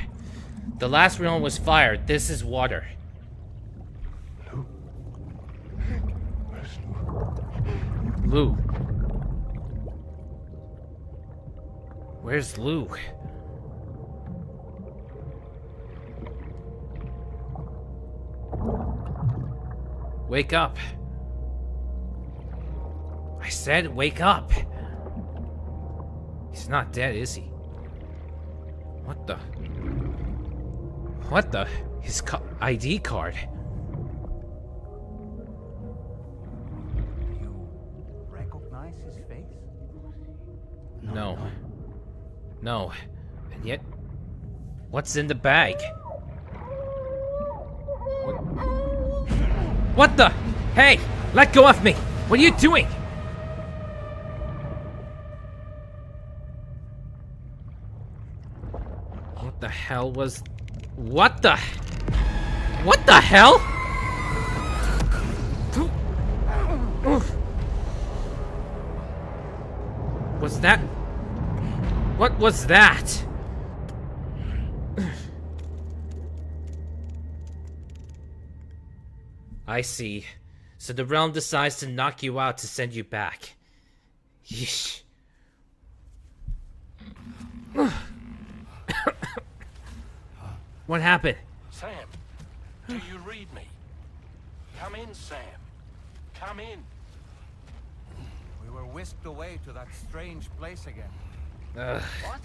The last round was fire. This is water. Lou. Where's Lou? Wake up. I said wake up. He's not dead, is he? What the? What the? His ID card. Do you recognize his face? No. No. And yet, what's in the bag? What the? Hey! Let go of me! What are you doing? What the hell was... What the... What the hell? Was that... What was that? I see. So the realm decides to knock you out to send you back. Yeesh. What happened? Sam, do you read me? Come in, Sam. Come in. We were whisked away to that strange place again. What?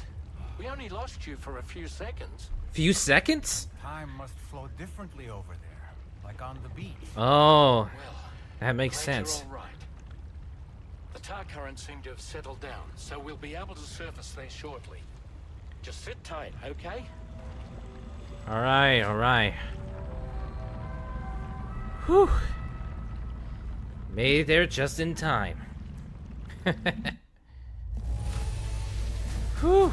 We only lost you for a few seconds. Few seconds? Time must flow differently over there, like on the beach. Oh, Well, that makes glad sense. You're all right. The tar currents seem to have settled down, so we'll be able to surface there shortly. Just sit tight, okay? Alright, alright. Whew. Made it there just in time. Whew.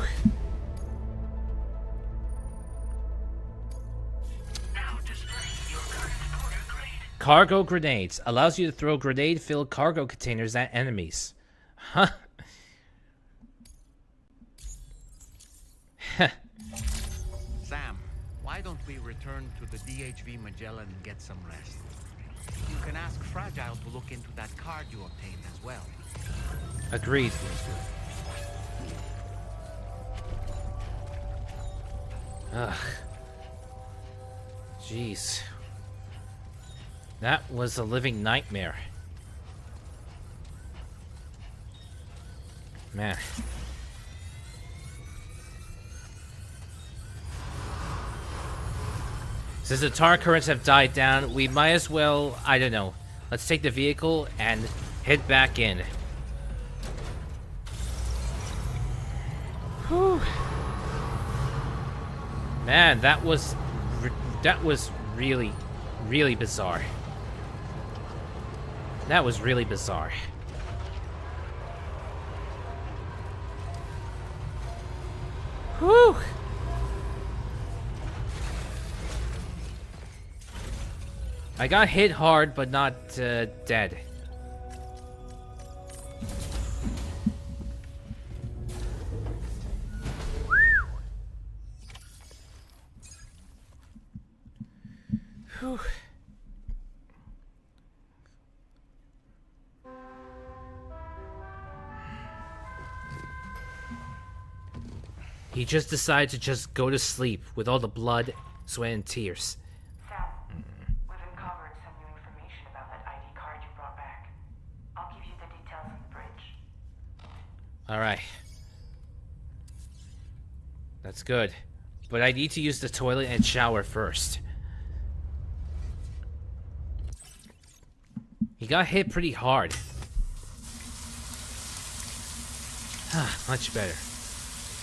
Cargo grenades. Allows you to throw grenade-filled cargo containers at enemies. Huh. Sam, why don't we return to the DHV Magellan and get some rest? You can ask Fragile to look into that card you obtained as well. Agreed. Ugh. Jeez. That was a living nightmare. Man. Since the tar currents have died down, we might as well, I don't know. Let's take the vehicle and head back in. Whew. Man, that was really, really bizarre. That was really bizarre. Whew. I got hit hard, but not dead. Whew. He just decided to just go to sleep with all the blood, sweat, and tears. Sam, we've uncovered some new information about that ID card you brought back. I'll give you the details on the bridge. Alright. That's good. But I need to use the toilet and shower first. He got hit pretty hard. Much better.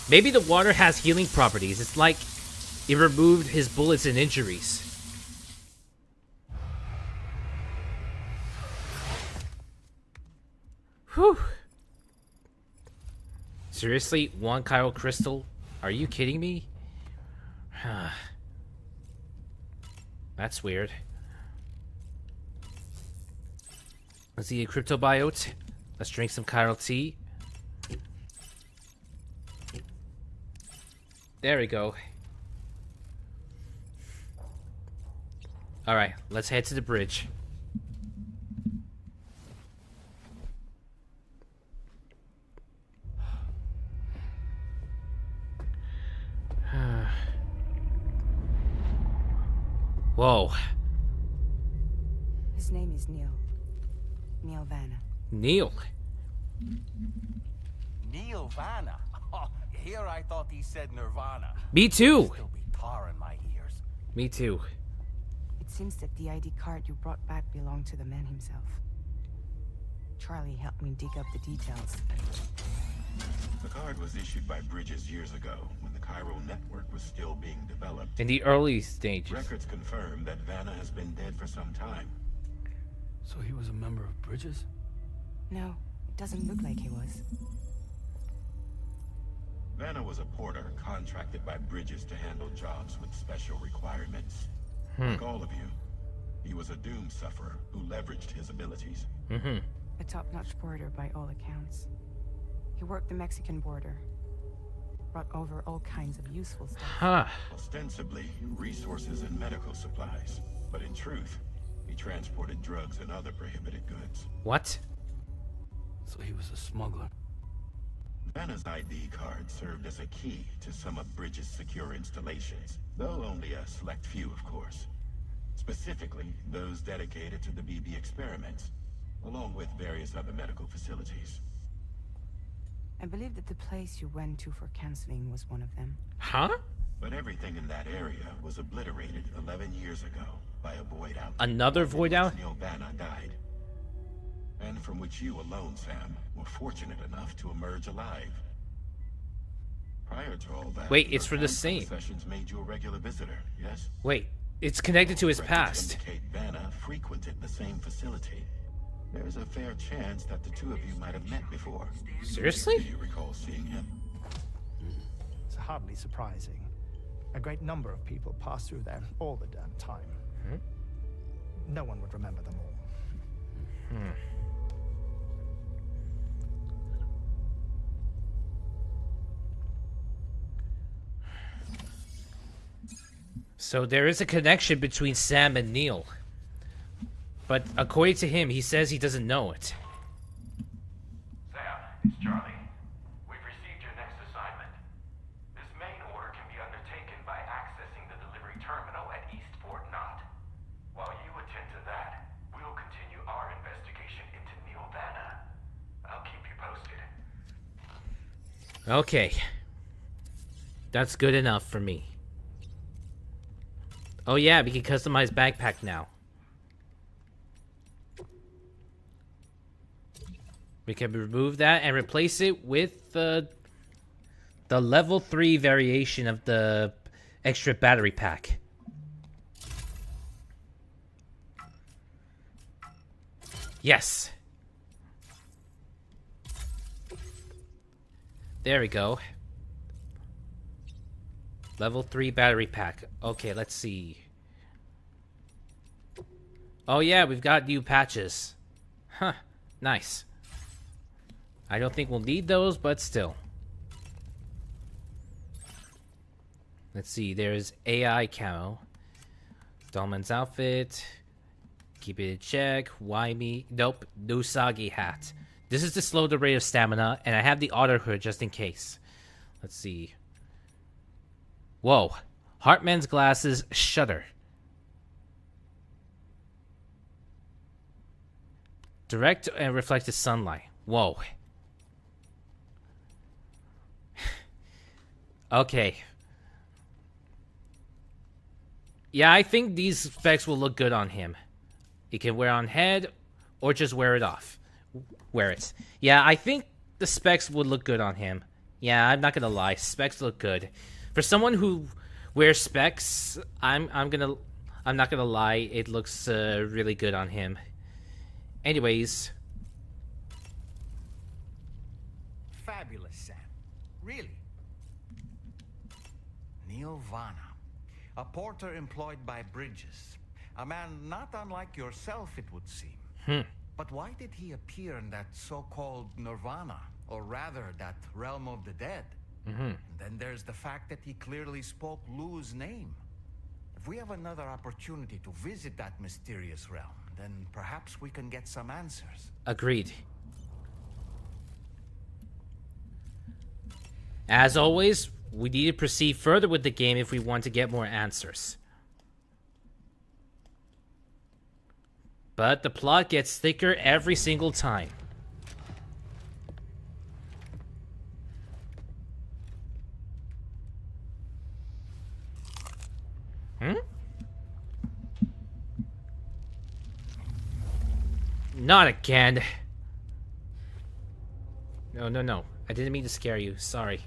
Maybe the water has healing properties. It's like it removed his bullets and injuries. Whew. Seriously? 1 chiral crystal? Are you kidding me? That's weird. Let's eat a cryptobiote. Let's drink some chiral tea. There we go. Alright, let's head to the bridge. Whoa. His name is Neil. Neil Vanna. Neil? Neil Vanna? Oh, here I thought he said Nirvana. Me too. Still be tar in my ears. Me too. It seems that the ID card you brought back belonged to the man himself. Charlie helped me dig up the details. The card was issued by Bridges years ago, when the chiral network was still being developed. In the early stages. Records confirm that Vanna has been dead for some time. So he was a member of Bridges? No, it doesn't look like he was. Vanna was a porter contracted by Bridges to handle jobs with special requirements. Like all of you, he was a doom sufferer who leveraged his abilities. A top-notch porter by all accounts. He worked the Mexican border. Brought over all kinds of useful stuff. Huh. Ostensibly, resources and medical supplies. But in truth, he transported drugs and other prohibited goods. What? So he was a smuggler. Vanna's ID card served as a key to some of Bridges' secure installations, though only a select few, of course. Specifically, those dedicated to the BB experiments, along with various other medical facilities. I believe that the place you went to for counseling was one of them. Huh? But everything in that area was obliterated 11 years ago by a void out. Another void out? Neil Vanna died. And from which you alone, Sam, were fortunate enough to emerge alive. Prior to all that, Wait, it's your for the counseling same. Sessions made you a regular visitor, yes? Wait, it's connected to his Records past. indicate Vanna frequented the same facility. There's a fair chance that the two of you might have met before. Do Seriously? you recall seeing him? It's hardly surprising. A great number of people pass through there all the damn time. No one would remember them all. So there is a connection between Sam and Neil. But according to him, he says he doesn't know it. Sam, it's Charlie. We've received your next assignment. This main order can be undertaken by Okay. That's good enough for me. Oh yeah, we can customize backpack now. We can remove that and replace it with the level 3 variation of the extra battery pack. Yes. There we go. Level 3 battery pack. Okay, let's see. Oh yeah, we've got new patches. Huh, nice. I don't think we'll need those, but still. Let's see, there's AI camo. Dolman's outfit. Keep it in check. Why me? Nope, no Sagi hat. This is to slow the rate of stamina, and I have the auto hood just in case. Let's see. Whoa. Hartman's glasses shutter. Direct and reflected sunlight. Whoa. Okay. Yeah, I think these specs will look good on him. You can wear on head or just wear it off. Wear it. Yeah, I think the specs would look good on him. Yeah, I'm not gonna lie. Specs look good. For someone who wears specs, I'm not gonna lie. It looks really good on him. Anyways. Fabulous, Sam. Really. Neil Vanna, a porter employed by Bridges. A man not unlike yourself, it would seem. But why did he appear in that so-called Nirvana? Or rather, that realm of the dead? Then there's the fact that he clearly spoke Lou's name. If we have another opportunity to visit that mysterious realm, then perhaps we can get some answers. Agreed. As always, we need to proceed further with the game if we want to get more answers. But the plot gets thicker every single time. Not again. No. I didn't mean to scare you. Sorry.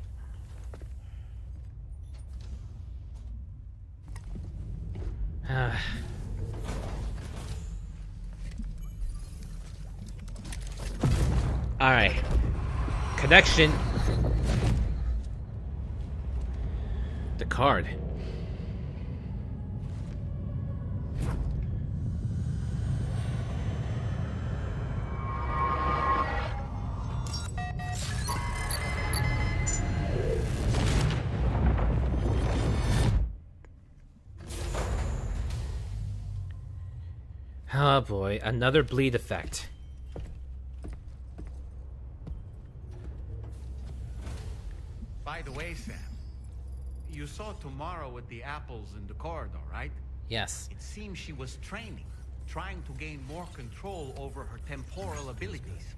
Alright. Connection. The card. Oh boy, another bleed effect. By the way, Sam, you saw Tomorrow with the apples in the corridor, right? Yes. It seems she was training, trying to gain more control over her temporal abilities.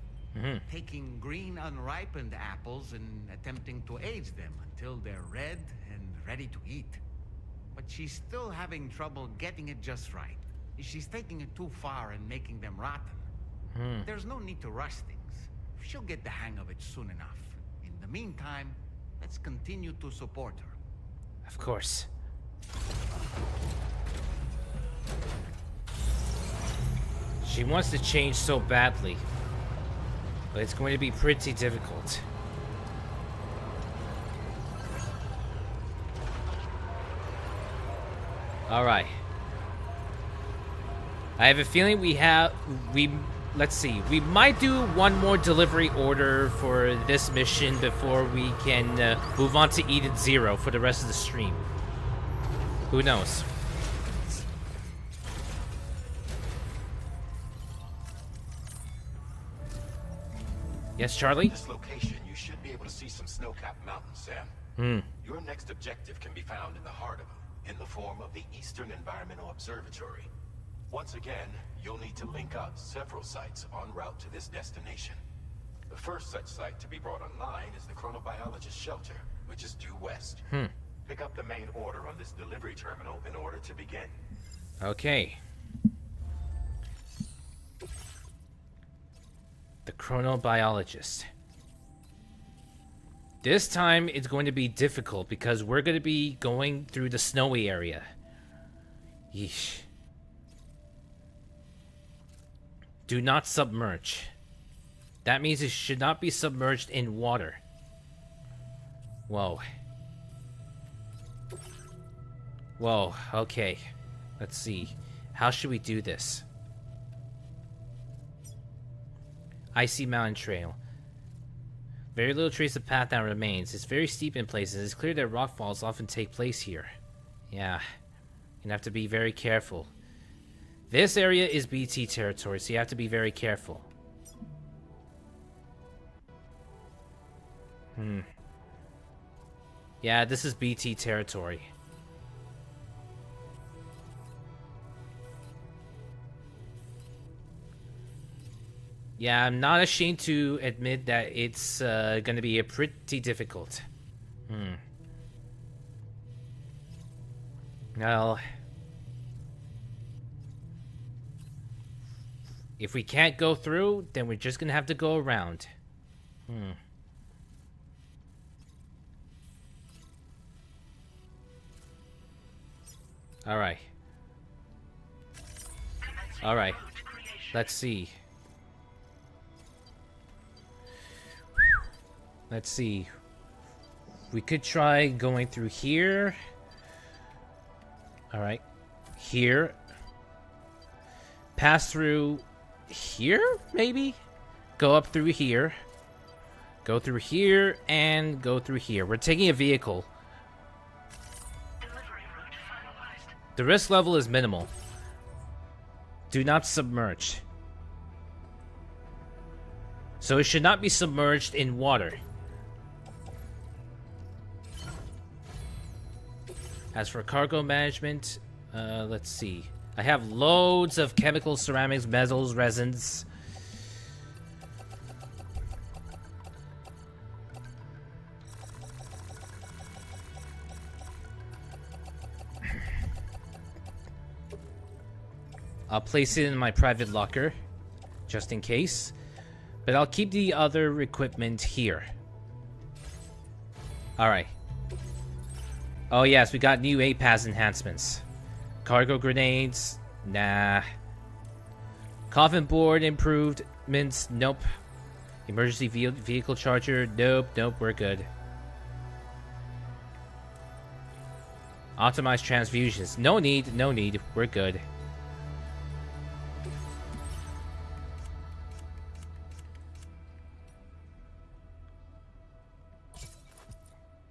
Taking green unripened apples and attempting to age them until they're red and ready to eat. But she's still having trouble getting it just right. She's taking it too far and making them rotten. There's no need to rush things. She'll get the hang of it soon enough. In the meantime, let's continue to support her. Of course. She wants to change so badly. But it's going to be pretty difficult. Alright. I have a feeling let's see, we might do one more delivery order for this mission before we can move on to EDENS 0 for the rest of the stream. Who knows? Yes, Charlie? This location, you should be able to see some snow-capped mountains, Sam. Your next objective can be found in the heart of them, in the form of the Eastern Environmental Observatory. Once again, you'll need to link up several sites en route to this destination. The first such site to be brought online is the chronobiologist shelter, which is due west. Pick up the main order on this delivery terminal in order to begin. Okay. The chronobiologist. This time it's going to be difficult because we're going to be going through the snowy area. Yeesh. Do not submerge. That means it should not be submerged in water. Whoa. Whoa, okay. Let's see. How should we do this? Icy Mountain Trail. Very little trace of path now remains. It's very steep in places. It's clear that rock falls often take place here. Yeah. You have to be very careful. This area is BT territory, so you have to be very careful. Yeah, this is BT territory. Yeah, I'm not ashamed to admit that it's going to be a pretty difficult. Well, if we can't go through, then we're just going to have to go around. Alright. Alright. Let's see. Let's see. We could try going through here. Alright. Here. Pass through here, maybe? Go up through here. Go through here, and go through here. We're taking a vehicle. The risk level is minimal. Do not submerge. So it should not be submerged in water. As for cargo management, let's see. I have loads of chemicals, ceramics, metals, resins. I'll place it in my private locker, just in case. But I'll keep the other equipment here. Alright. Oh yes, we got new APAS enhancements. Cargo grenades, nah. Coffin board improvements, nope. Emergency vehicle charger, nope, we're good. Optimized transfusions, no need, we're good.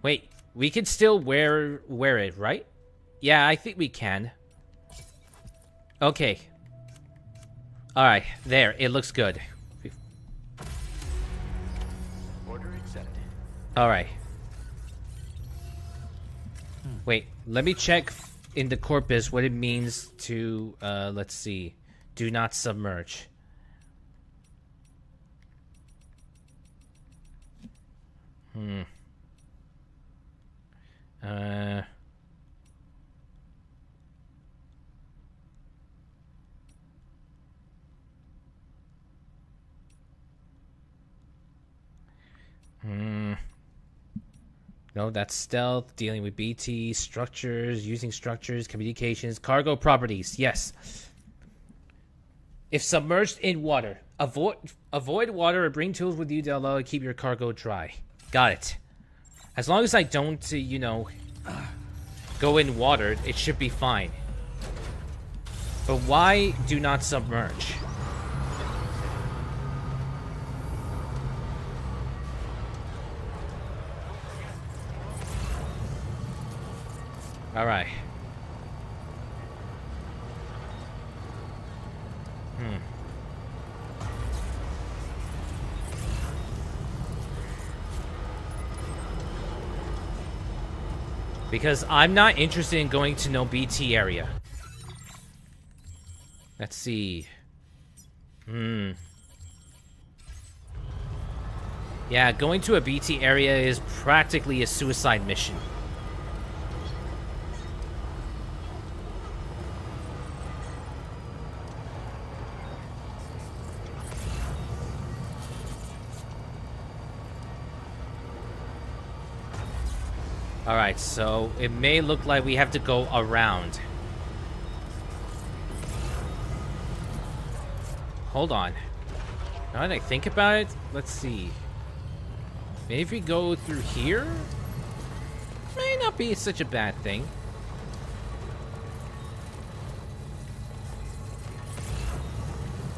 Wait, we can still wear it, right? Yeah, I think we can. Okay. Alright, there, it looks good. Order accepted. Alright. Wait, let me check in the corpus what it means to, let's see. Do not submerge. No, that's stealth, dealing with BT, structures, using structures, communications, cargo properties, yes. If submerged in water, avoid water or bring tools with you to allow you to keep your cargo dry. Got it. As long as I don't, you know, go in water, it should be fine. But why do not submerge? Alright. Because I'm not interested in going to no BT area. Let's see. Yeah, going to a BT area is practically a suicide mission. Alright, so it may look like we have to go around. Hold on. Now that I think about it, let's see. Maybe if we go through here? May not be such a bad thing.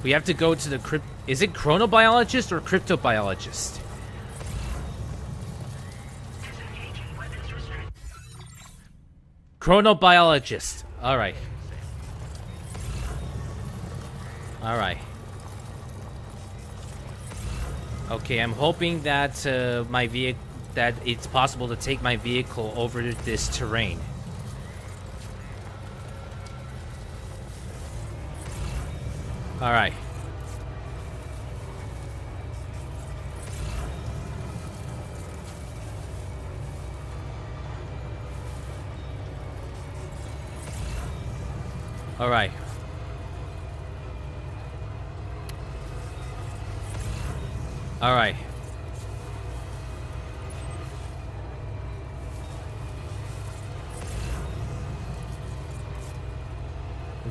We have to go to the is it chronobiologist or cryptobiologist? Chronobiologist. Alright. Alright. Okay, I'm hoping that my vehicle, that it's possible to take my vehicle over this terrain. Alright. Alright. Alright.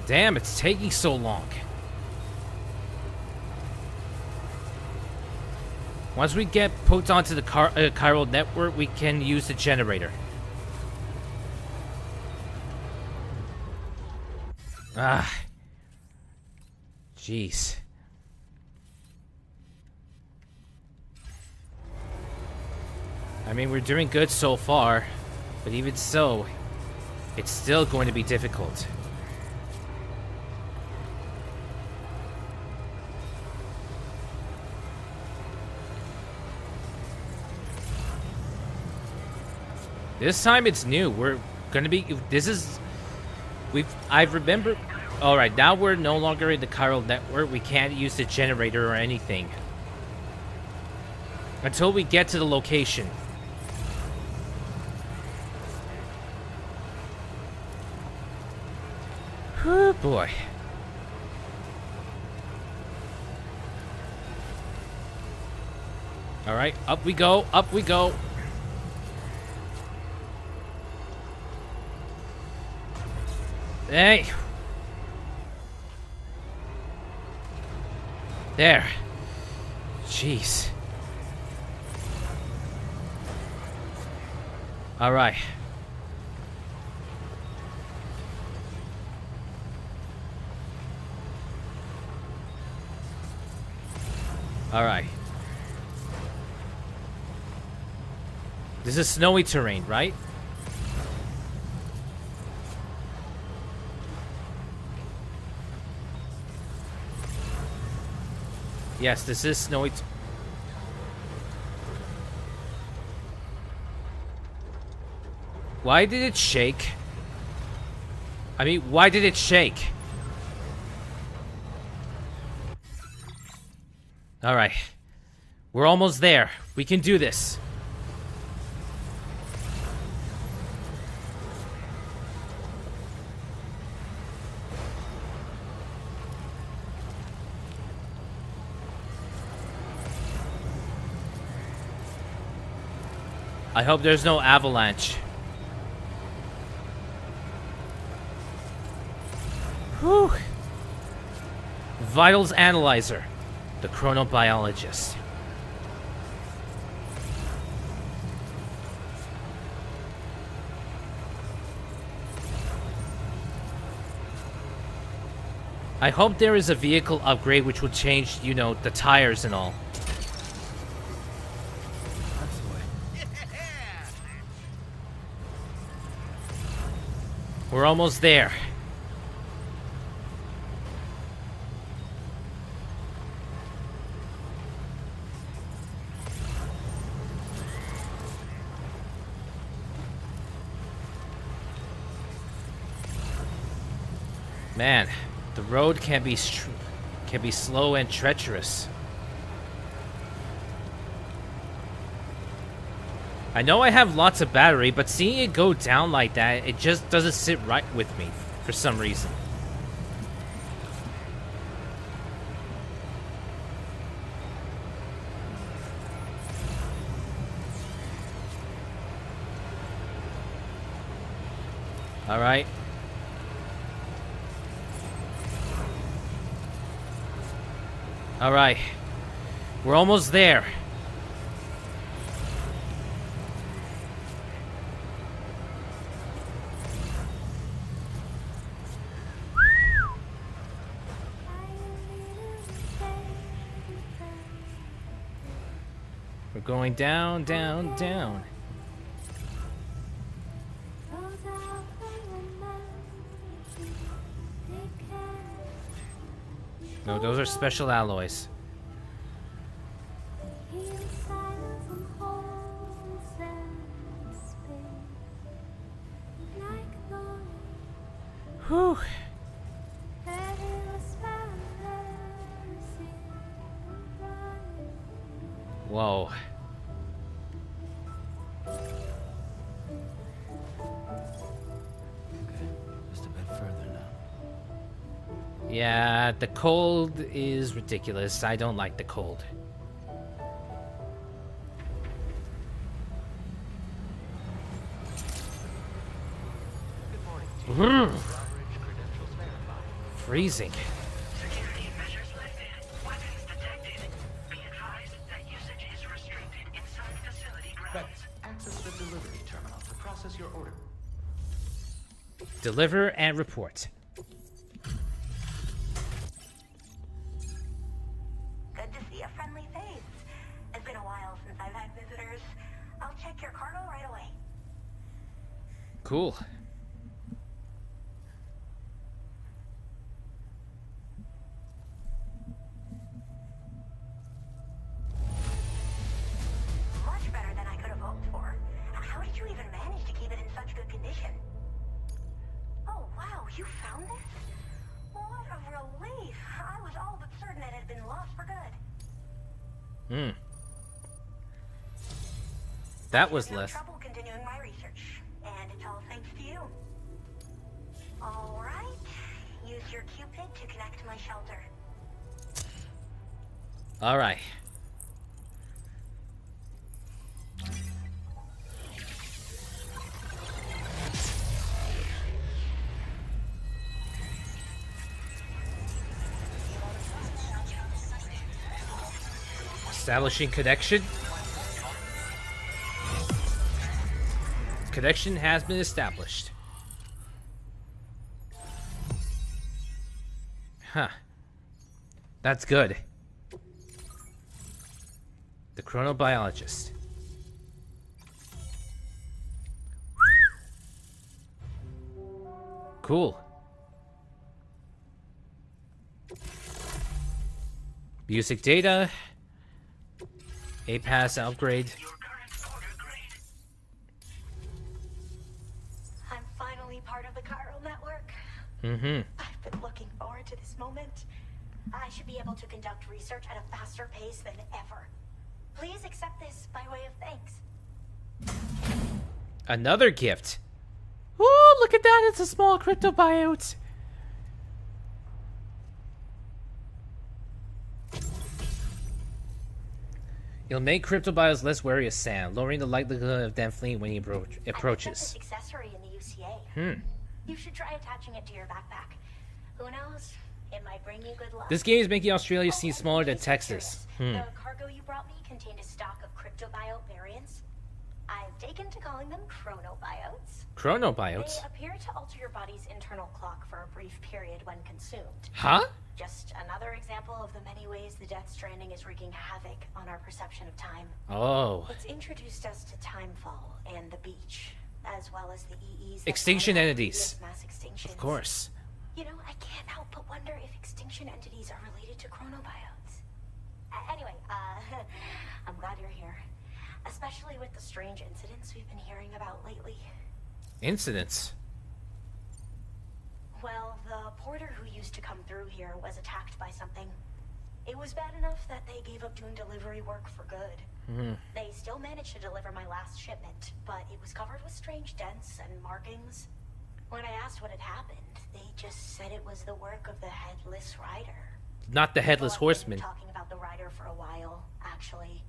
Damn, it's taking so long. Once we get put onto the chiral network, we can use the generator. Ah. Jeez. I mean, we're doing good so far, but even so, it's still going to be difficult. This time it's new. We're gonna be. This is. I remember. Alright, now we're no longer in the chiral network. We can't use the generator or anything until we get to the location. Oh boy. Alright, up we go, up we go. Hey. There. Jeez. All right. All right. This is snowy terrain, right? Yes, this is snowy. Why did it shake? I mean, why did it shake? All right. We're almost there. We can do this. I hope there's no avalanche. Whew. Vitals analyzer. The chronobiologist. I hope there is a vehicle upgrade which will change, you know, the tires and all. We're almost there. Man, the road can be slow and treacherous. I know I have lots of battery, but seeing it go down like that, it just doesn't sit right with me for some reason. All right. All right. We're almost there. We're going down, down, down. No, those are special alloys. Whew. Whoa. Just a bit further now. Yeah, the cold is ridiculous. I don't like the cold. Freezing. Security measures lifted. Weapons detected. Be advised that usage is restricted inside facility grounds. Access the delivery terminal to process your order. Deliver and report. Good to see a friendly face. It's been a while since I've had visitors. I'll check your cargo right away. Cool. Much better than I could have hoped for. How did you even manage to keep it in such good condition? Oh, wow, you found this? What a relief. I was all but certain it had been lost for good. That was No less. trouble continuing my research, and it's all thanks to you. All right, use your Cupid to connect my shelter. All right. Establishing connection. Connection has been established. Huh. That's good. The chronobiologist. Cool. Music data. A pass upgrade. I'm finally part of the chiral network. Mm-hmm. I've been looking forward to this moment. I should be able to conduct research at a faster pace than ever. Please accept this by way of thanks. Another gift. Ooh, look at that. It's a small cryptobiote. You'll make cryptobiotes less wary of sand, lowering the likelihood of them fleeing when he approaches. I picked up this accessory in the UCA. You should try attaching it to your backpack. Who knows? It might bring you good luck. This game is making Australia seem smaller than Texas. The cargo you brought me contained a stock of cryptobiote variants. I've taken to calling them chronobiotes. Chronobiotes? They appear to alter your body's internal clock for a brief period when consumed. Huh? Just another example of the many ways the Death Stranding is wreaking havoc on our perception of time. Oh. It's introduced us to timefall and the beach, as well as the EEs. Extinction entities. Mass extinctions. Of course. You know, I can't help but wonder if extinction entities are related to chronobiotes. Anyway, I'm glad you're here. Especially with the strange incidents we've been hearing about lately. Incidents? Well, the porter who used to come through here was attacked by something. It was bad enough that they gave up doing delivery work for good. They still managed to deliver my last shipment, but it was covered with strange dents and markings. When I asked what had happened, they just said it was the work of the Headless Rider. Not the Headless Well, I've Horseman. been talking about the Rider for a while, actually.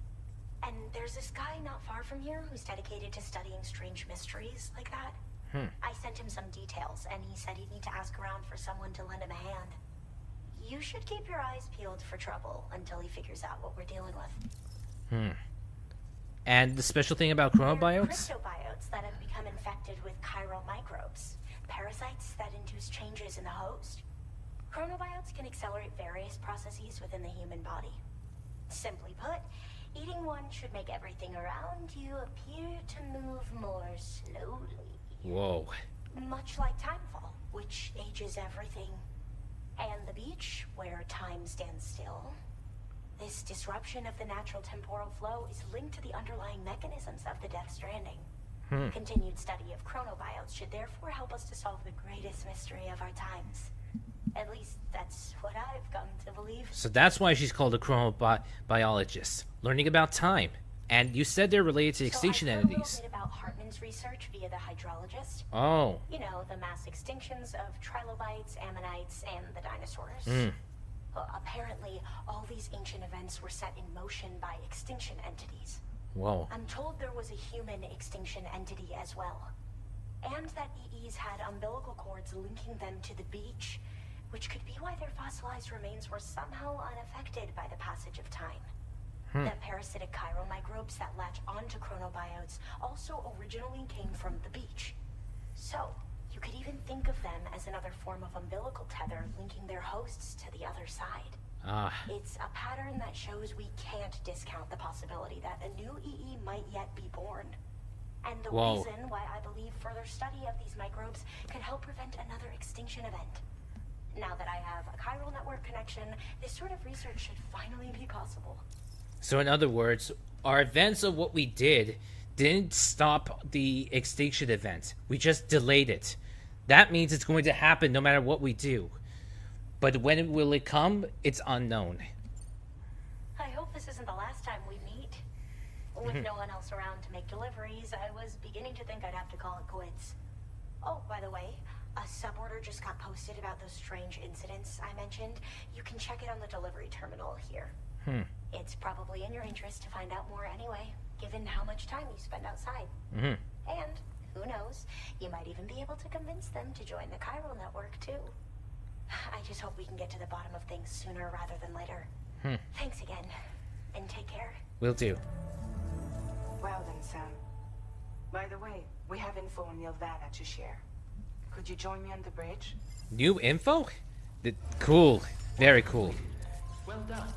And there's this guy not far from here who's dedicated to studying strange mysteries like that. I sent him some details, and he said he'd need to ask around for someone to lend him a hand. You should keep your eyes peeled for trouble until he figures out what we're dealing with. And the special thing about They're chronobiotes? cryptobiotes that have become infected with chiral microbes, parasites that induce changes in the host. Chronobiotes can accelerate various processes within the human body. Simply put, eating one should make everything around you appear to move more slowly. Whoa. Much like timefall, which ages everything. And the beach, where time stands still. This disruption of the natural temporal flow is linked to the underlying mechanisms of the Death Stranding. Continued study of chronobiotes should therefore help us to solve the greatest mystery of our times. At least that's what I've come to believe. So that's why she's called a chronobiologist. Learning about time. And you said they're related to extinction so I entities. a little bit about Hartman's research via the hydrologist. Oh. You know, the mass extinctions of trilobites, ammonites, and the dinosaurs. Well, apparently, all these ancient events were set in motion by extinction entities. Whoa. I'm told there was a human extinction entity as well. And that EEs had umbilical cords linking them to the beach, which could be why their fossilized remains were somehow unaffected by the passage of time. The parasitic chiral microbes that latch onto chronobiotes also originally came from the beach. So, you could even think of them as another form of umbilical tether linking their hosts to the other side. It's a pattern that shows we can't discount the possibility that a new EE might yet be born. And the reason why I believe further study of these microbes could help prevent another extinction event. Now that I have a chiral network connection, this sort of research should finally be possible. So in other words, our events of what we didn't stop the extinction event. We just delayed it. That means it's going to happen no matter what we do. But when will it come? It's unknown. I hope this isn't the last time we meet. With no one else around to make deliveries, I was beginning to think I'd have to call it quits. Oh, by the way, a suborder just got posted about those strange incidents I mentioned. You can check it on the delivery terminal here. It's probably in your interest to find out more anyway, given how much time you spend outside. And, who knows, you might even be able to convince them to join the chiral network, too. I just hope we can get to the bottom of things sooner rather than later. Thanks again, and take care. Will do. Well then, Sam. By the way, we have info on Nilvana to share. Could you join me on the bridge? New info? Cool. Very cool. Well done.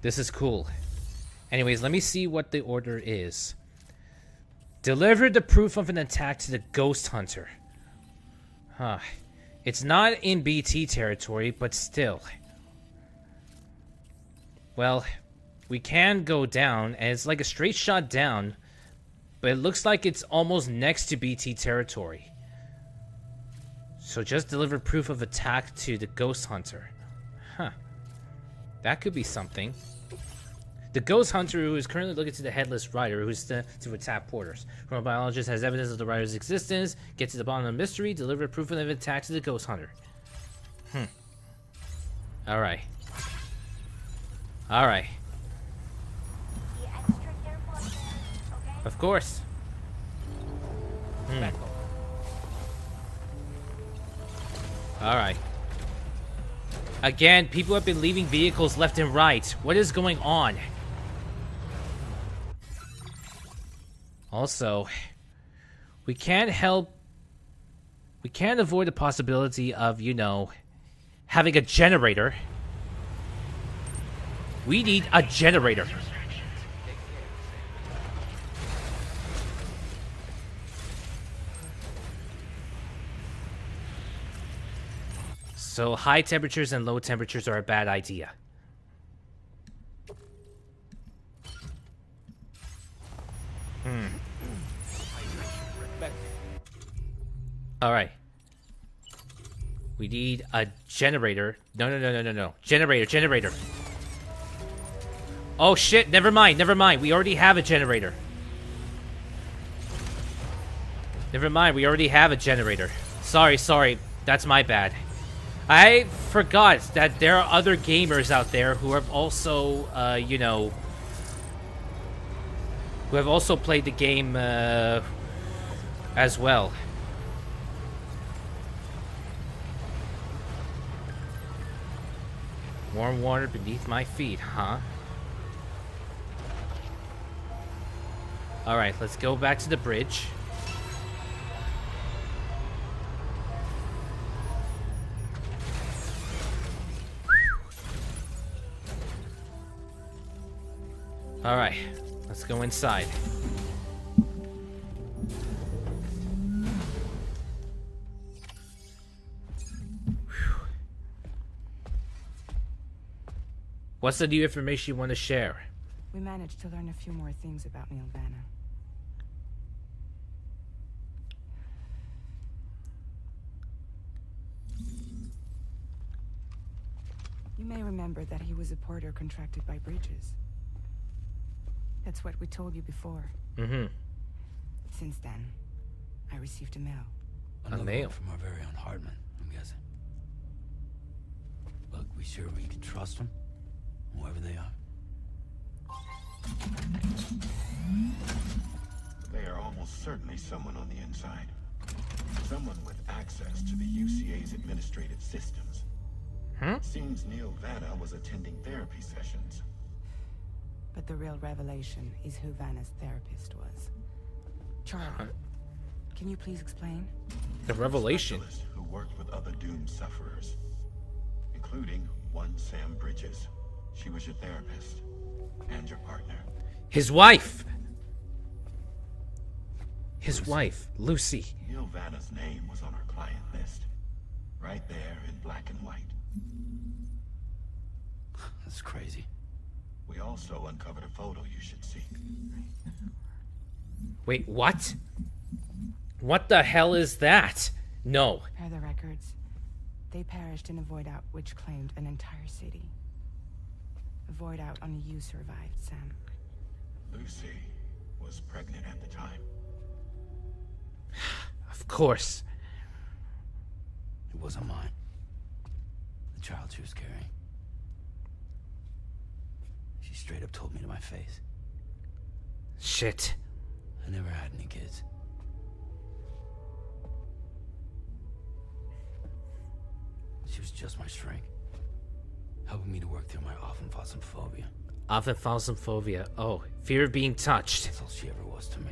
This is cool. Anyways, let me see what the order is. Deliver the proof of an attack to the Ghost Hunter. It's not in BT territory, but still. Well, we can go down, and it's like a straight shot down, but it looks like it's almost next to BT territory. So just deliver proof of attack to the Ghost Hunter. That could be something. The Ghost Hunter, who is currently looking to the Headless Rider, who's to attack porters. Chronobiologist has evidence of the Rider's existence. Get to the bottom of the mystery. Deliver proof of an attack to the Ghost Hunter. Alright. Alright. Be extra careful up there, okay? Of course. Alright. Again, people have been leaving vehicles left and right. What is going on? Also, we can't avoid the possibility of, having a generator. We need a generator. So high temperatures and low temperatures are a bad idea. Alright. We need a generator. No. Generator. Oh shit, never mind. We already have a generator. Sorry. That's my bad. I forgot that there are other gamers out there who have also, who have also played the game, as well. Warm water beneath my feet, huh? Alright, let's go back to the bridge. Alright, let's go inside. What's the new information you want to share? We managed to learn a few more things about Neil Vanna. You may remember that he was a porter contracted by Bridges. That's what we told you before. Mm-hmm. Since then, I received a mail. Another mail? one from our very own Hartman, I'm guessing. Look, we sure we can trust them? Whoever they are. They are almost certainly someone on the inside. Someone with access to the UCA's administrative systems. Seems Neil Vanna was attending therapy sessions. But the real revelation is who Vanna's therapist was. Charlie, can you please explain? The revelation? A specialist who worked with other doomed sufferers, including one Sam Bridges. She was your therapist and your partner. His wife! Lucy. Neil Vanna's name was on our client list. Right there in black and white. That's crazy. We also uncovered a photo you should see. Wait, what? What the hell is that? No. Per the records, they perished in a void out which claimed an entire city. A void out only you survived, Sam. Lucy was pregnant at the time. Of course. It wasn't mine. The child she was carrying. She straight up told me to my face. Shit. I never had any kids. She was just my shrink. Helping me to work through my phobia. Phobia. Oh, fear of being touched. That's all she ever was to me.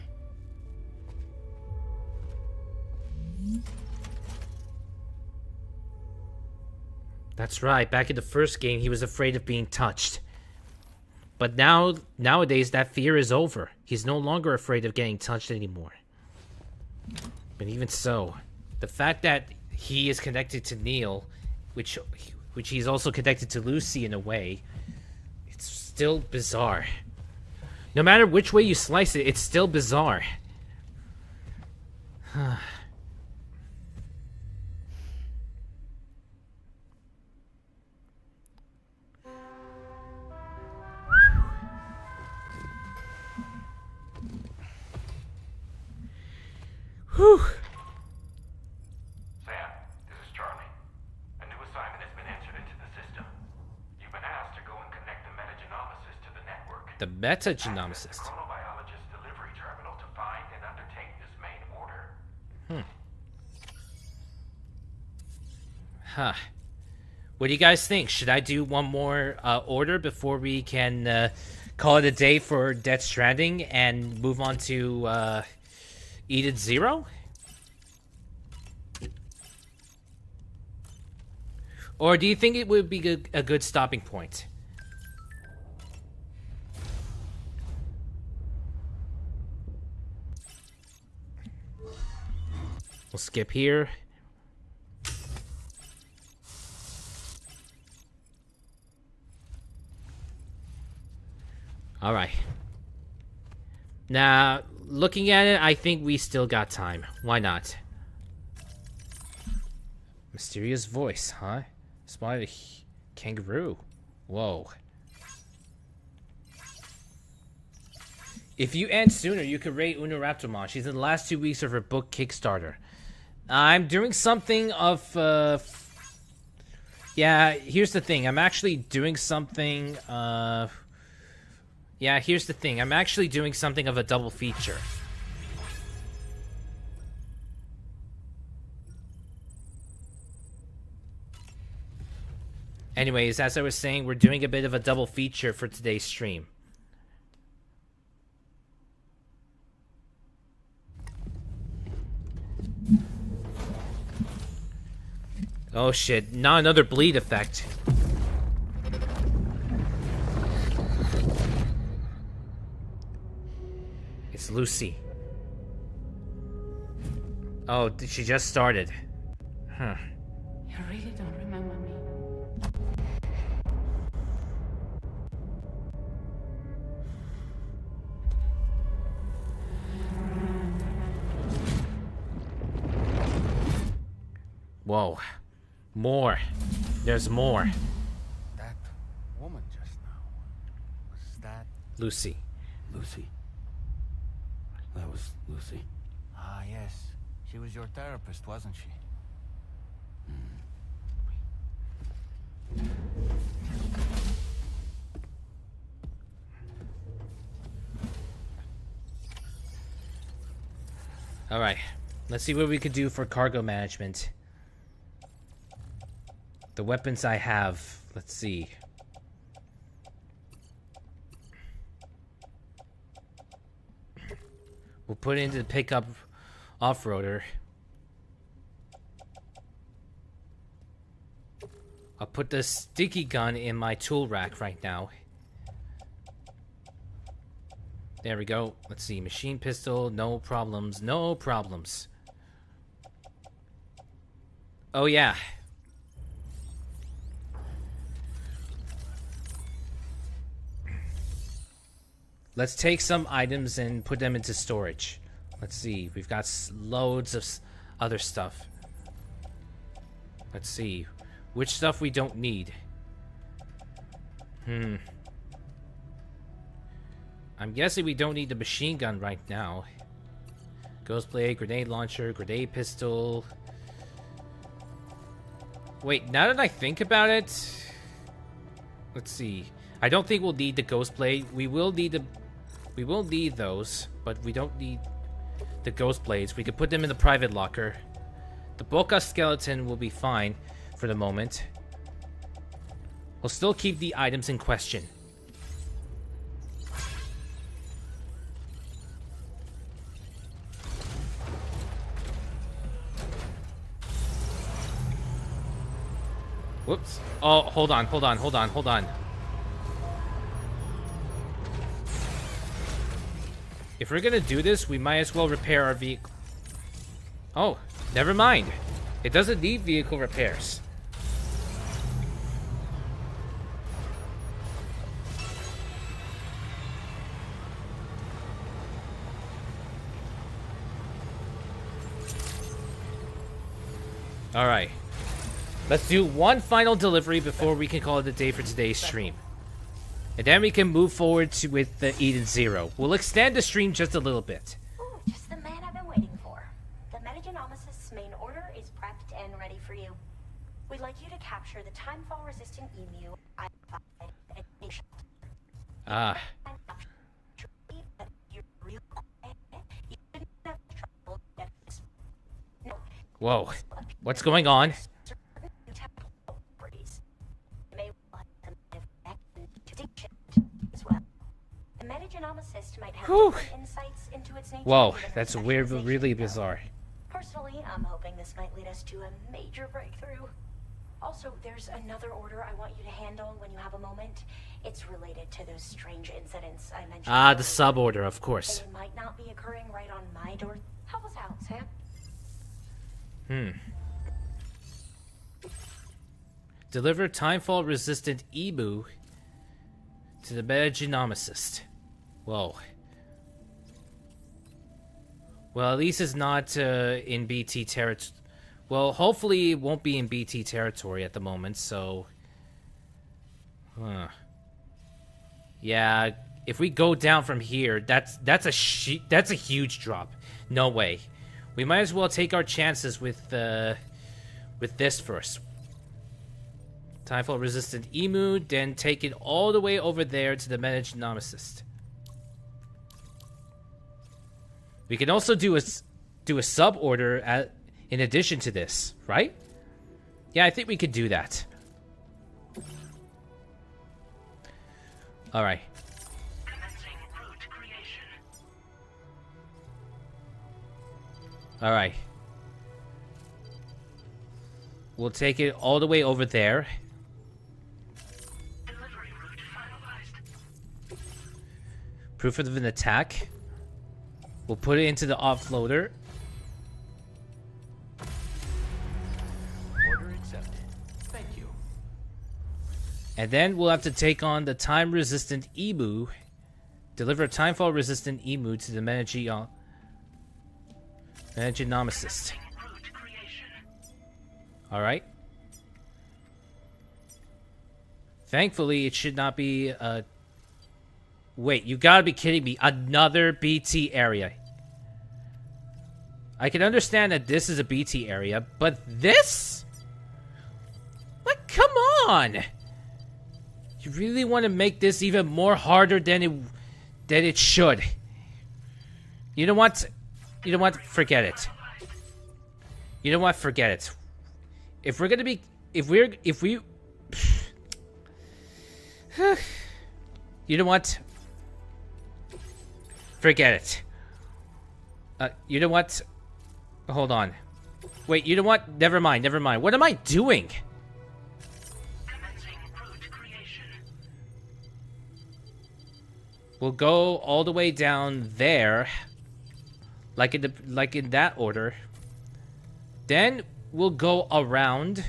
That's right. Back in the first game, he was afraid of being touched. But nowadays, that fear is over. He's no longer afraid of getting touched anymore. But even so, the fact that he is connected to Neil, which he's also connected to Lucy in a way, it's still bizarre. No matter which way you slice it, it's still bizarre. Whew. Sam, this is Charlie. A new assignment has been entered into the system. You've been asked to go and connect the metagenomicist to the network. The metagenomicist. Access the chronobiologist delivery terminal to find and undertake this main order. Huh. What do you guys think? Should I do one more order before we can call it a day for Death Stranding and move on to EDENS 0? Or do you think it would be a good stopping point? We'll skip here. All right. Now, looking at it, I think we still got time. Why not? Mysterious voice, huh? Spotted a kangaroo. Whoa. If you end sooner, you could rate Una Raptormon. She's in the last 2 weeks of her book Kickstarter. I'm doing something of, yeah, here's the thing. I'm actually doing something, yeah, here's the thing. I'm actually doing something of a double feature. Anyways, as I was saying, we're doing a bit of a double feature for today's stream. Oh shit, not another bleed effect. It's Lucy. Oh, she just started. Huh. You really don't remember me. Whoa. More. There's more. That woman just now. Was that... Lucy. Lucy. That was Lucy. Ah, yes. She was your therapist, wasn't she? Alright. Let's see what we could do for cargo management. The weapons I have. Let's see. We'll put it into the pickup off-roader. I'll put the sticky gun in my tool rack right now. There we go. Let's see. Machine pistol. No problems. No problems. Oh, yeah. Let's take some items and put them into storage. Let's see. We've got loads of other stuff. Let's see. Which stuff we don't need? I'm guessing we don't need the machine gun right now. Ghost blade, grenade launcher, grenade pistol. Wait, now that I think about it... Let's see. I don't think we'll need the ghost blade. We will need those, but we don't need the ghost blades. We could put them in the private locker. The Boca skeleton will be fine for the moment. We'll still keep the items in question. Whoops. Oh, hold on. If we're gonna do this, we might as well repair our vehicle. Oh, never mind. It doesn't need vehicle repairs. Alright. Let's do one final delivery before we can call it a day for today's stream. And then we can move forward with the EDENS 0. We'll extend the stream just a little bit. Ooh, just the man I've been waiting for. The Metagenomicist's main order is prepped and ready for you. We'd like you to capture the timefall-resistant emu identified at a shelter. Ah. Whoa. What's going on? Whoa, that's weird, really bizarre. Personally, I'm hoping this might lead us to a major breakthrough. Also, there's another order I want you to handle when you have a moment. It's related to those strange incidents I mentioned. Ah, the sub-order, of course. They might not be occurring right on my door. Help us out, Sam. Deliver timefall-resistant emu to the Metagenomicist. Whoa. Well, at least it's not in BT territory. Well, hopefully it won't be in BT territory at the moment, so... Yeah, if we go down from here, that's a huge drop. No way. We might as well take our chances with this first. Timefall resistant emu, then take it all the way over there to the metagenomicist. We can also do a sub order in addition to this, right? Yeah, I think we could do that. All right. All right. We'll take it all the way over there. Proof of an attack. We'll put it into the offloader. Order accepted. Thank you. And then we'll have to take on the time-resistant emu. Deliver a timefall-resistant emu to the metagenomicist. Alright. Thankfully, it should not be Wait, you gotta be kidding me. Another BT area. I can understand that this is a BT area, but this? Like, come on! You really want to make this even more harder than it should. You know what? You know what? Forget it. You know what? Forget it. If we're gonna be... If we... You know what? Forget it. You know what? Hold on. Wait, you know what? Never mind, never mind. What am I doing? We'll go all the way down there. Like in that order. Then we'll go around.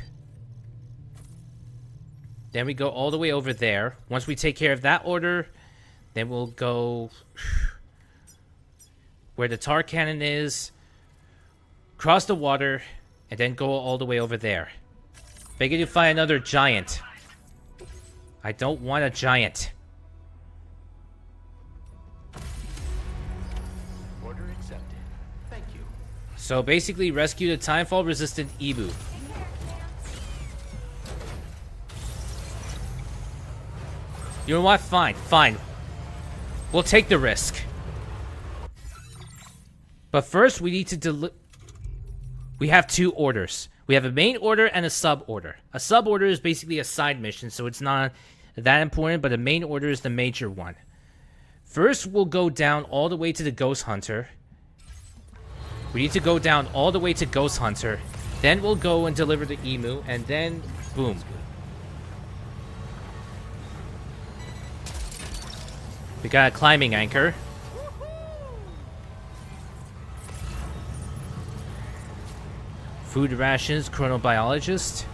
Then we go all the way over there. Once we take care of that order, then we'll go where the tar cannon is, cross the water, and then go all the way over there. Begging to find another giant. I don't want a giant. Order accepted. Thank you. So basically, rescue the timefall-resistant emu. You know what? Fine, fine. We'll take the risk. But first, we need to we have two orders. We have a main order and a sub order. A sub order is basically a side mission, so it's not that important, but a main order is the major one. First, we'll go down all the way to the Ghost Hunter. We need to go down all the way to Ghost Hunter. Then we'll go and deliver the emu, and then, boom. We got a climbing anchor. Food rations, chronobiologist.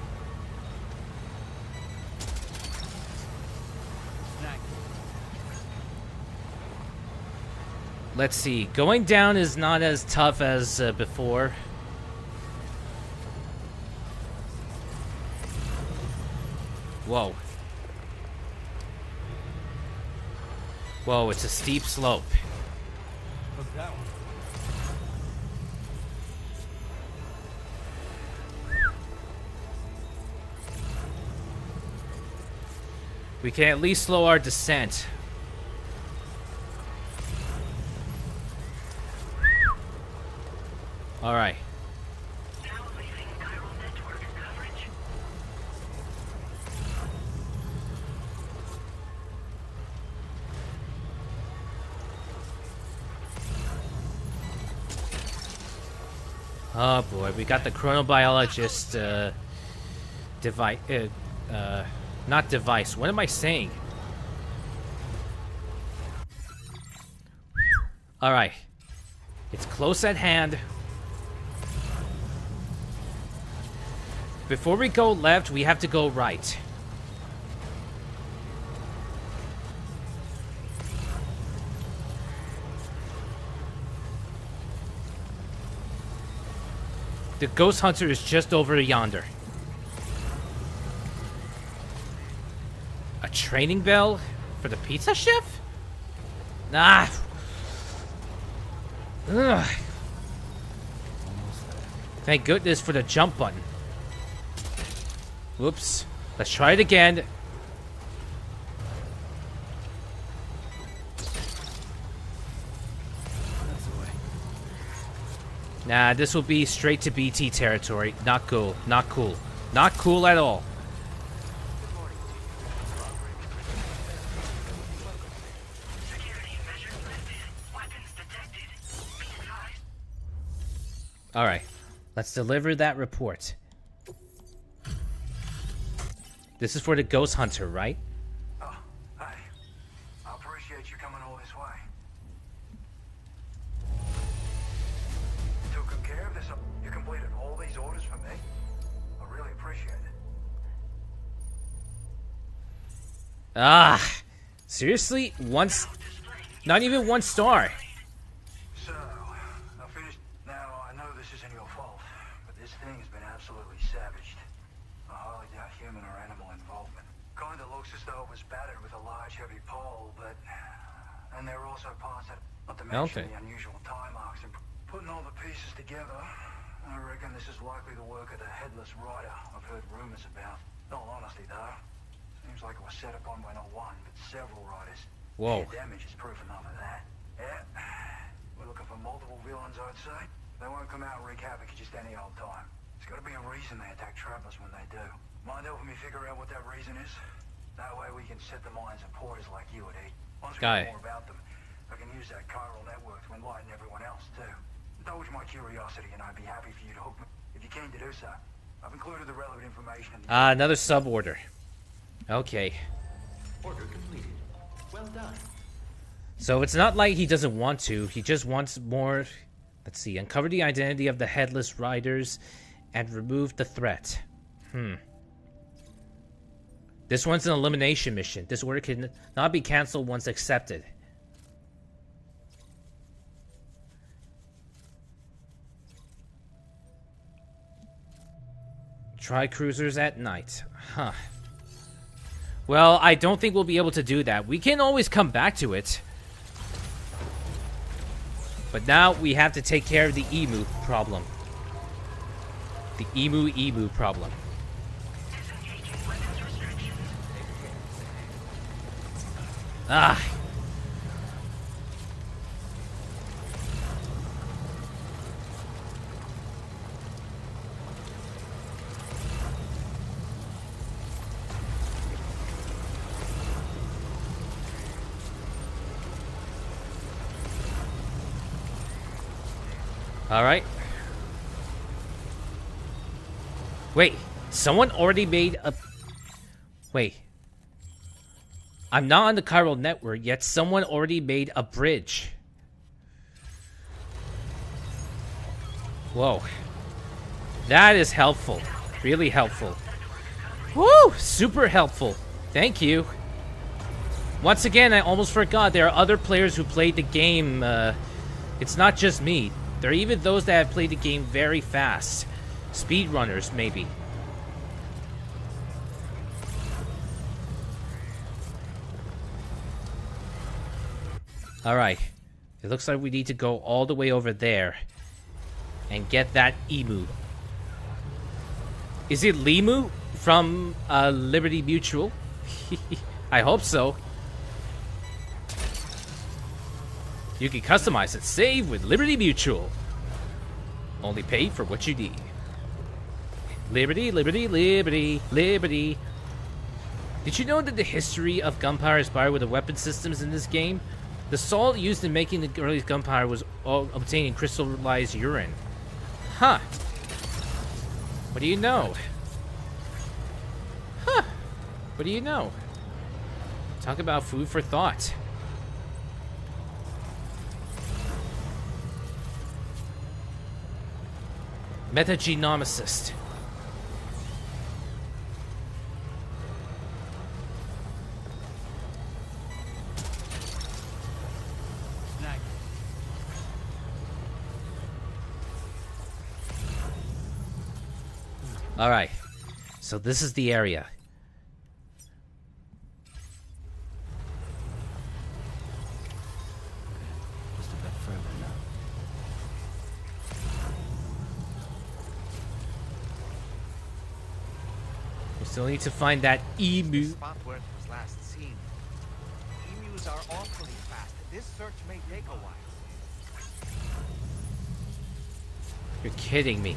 Let's see. Going down is not as tough as before. Whoa. Whoa, it's a steep slope. What's that one? We can at least slow our descent. All right. Oh boy, we got the chronobiologist device. Not device. What am I saying? All right. It's close at hand. Before we go left, we have to go right. The ghost hunter is just over yonder. A training bell for the pizza chef? Nah. Ugh. Thank goodness for the jump button. Whoops. Let's try it again. Nah, this will be straight to BT territory. Not cool. Not cool. Not cool at all. Alright. Let's deliver that report. This is for the ghost hunter, right? Oh, hey. I appreciate you coming all this way. Took good care of this. You completed all these orders for me. I really appreciate it. Ah. Seriously? Once. Not even 1 star. So, I finished. Now, I know this isn't your fault, but this thing has been absolutely savaged. I highly doubt human or animal involvement. Kinda looks as though it was battered with a large heavy pole, but... And there are also parts that... Not to mention the unusual tie marks. And putting all the pieces together, I reckon this is likely the work of the headless rider I've heard rumors about. In all honesty, though, seems like it was set upon by not one, but several riders. Whoa. Sheer damage is proof enough of that. Yeah, we're looking for multiple villains, I'd say. They won't come out and wreak havoc at just any old time. There's got to be a reason they attack travelers when they do. Mind helping me figure out what that reason is? That way we can set the minds of porters like you at ease. Once we know more about them, I can use that chiral network to enlighten everyone else, too. Indulge my curiosity and I'd be happy for you to hook me if you keen to do so. I've included the relevant information in the... Another sub order. Okay. Order completed. Well done. So it's not like he doesn't want to. He just wants more. Let's see. Uncover the identity of the headless riders and remove the threat. This one's an elimination mission. This order can not be cancelled once accepted. Try cruisers at night. Huh. Well, I don't think we'll be able to do that. We can always come back to it. But now we have to take care of the emu problem. The emu problem. Ah. All right. Wait, someone already made a... Wait. I'm not on the chiral network, yet someone already made a bridge. Whoa. That is helpful. Really helpful. Woo! Super helpful. Thank you. Once again, I almost forgot there are other players who played the game. It's not just me. There are even those that have played the game very fast. Speedrunners, maybe. Alright. It looks like we need to go all the way over there and get that emu. Is it Limu from Liberty Mutual? I hope so. You can customize it. Save with Liberty Mutual. Only pay for what you need. Liberty, liberty, liberty, liberty. Did you know that the history of gunpowder is inspired with the weapon systems in this game? The salt used in making the earliest gunpowder was obtained in crystallized urine. Huh. What do you know? Huh. What do you know? Talk about food for thought. Metagenomicist. Alright. So this is the area. Just a bit further now. We still need to find that emu. The spot where it was last seen. Emus are awfully fast. This search may take a while. You're kidding me.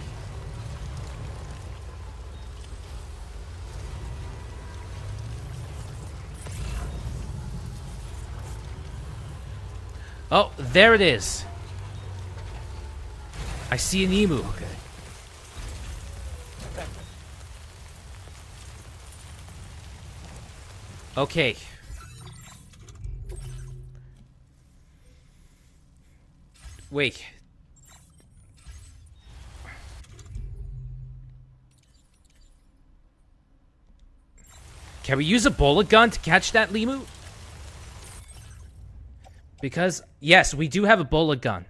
Oh, there it is. I see an emu. Okay. Okay. Wait. Can we use a bullet gun to catch that lemur? Because, yes, we do have a bullet gun.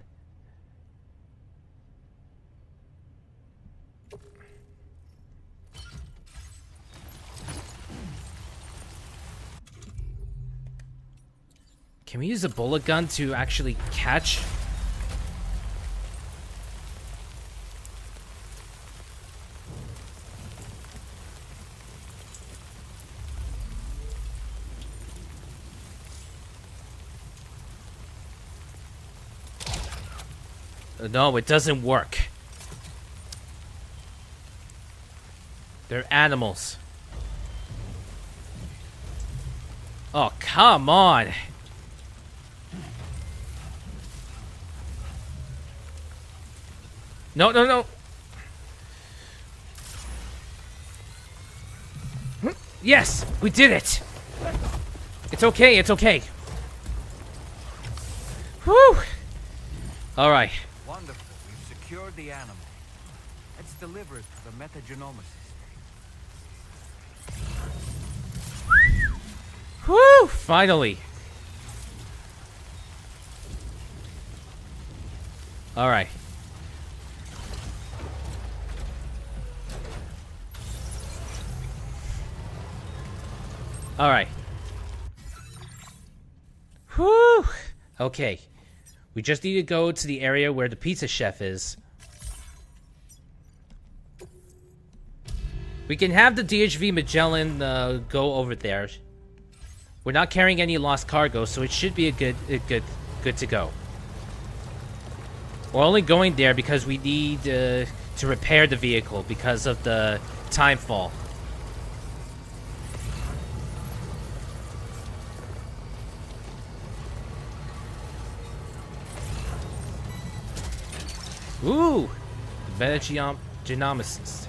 Can we use a bullet gun to actually catch? No, it doesn't work. They're animals. Oh, come on. No, no, no. Yes, we did it. It's okay, it's okay. Whew. All right. Wonderful. We've secured the animal. Let's deliver it to the metagenomicist. Whew, finally. All right. All right. Whew. Okay. We just need to go to the area where the pizza chef is. We can have the DHV Magellan go over there. We're not carrying any lost cargo, so it should be good to go. We're only going there because we need to repair the vehicle because of the time fall. Ooh! The metagenomicist.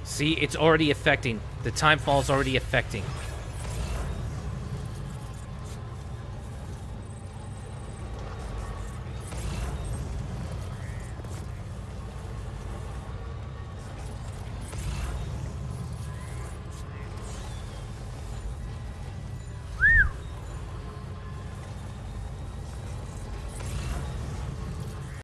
See, it's already affecting. The time fall is already affecting.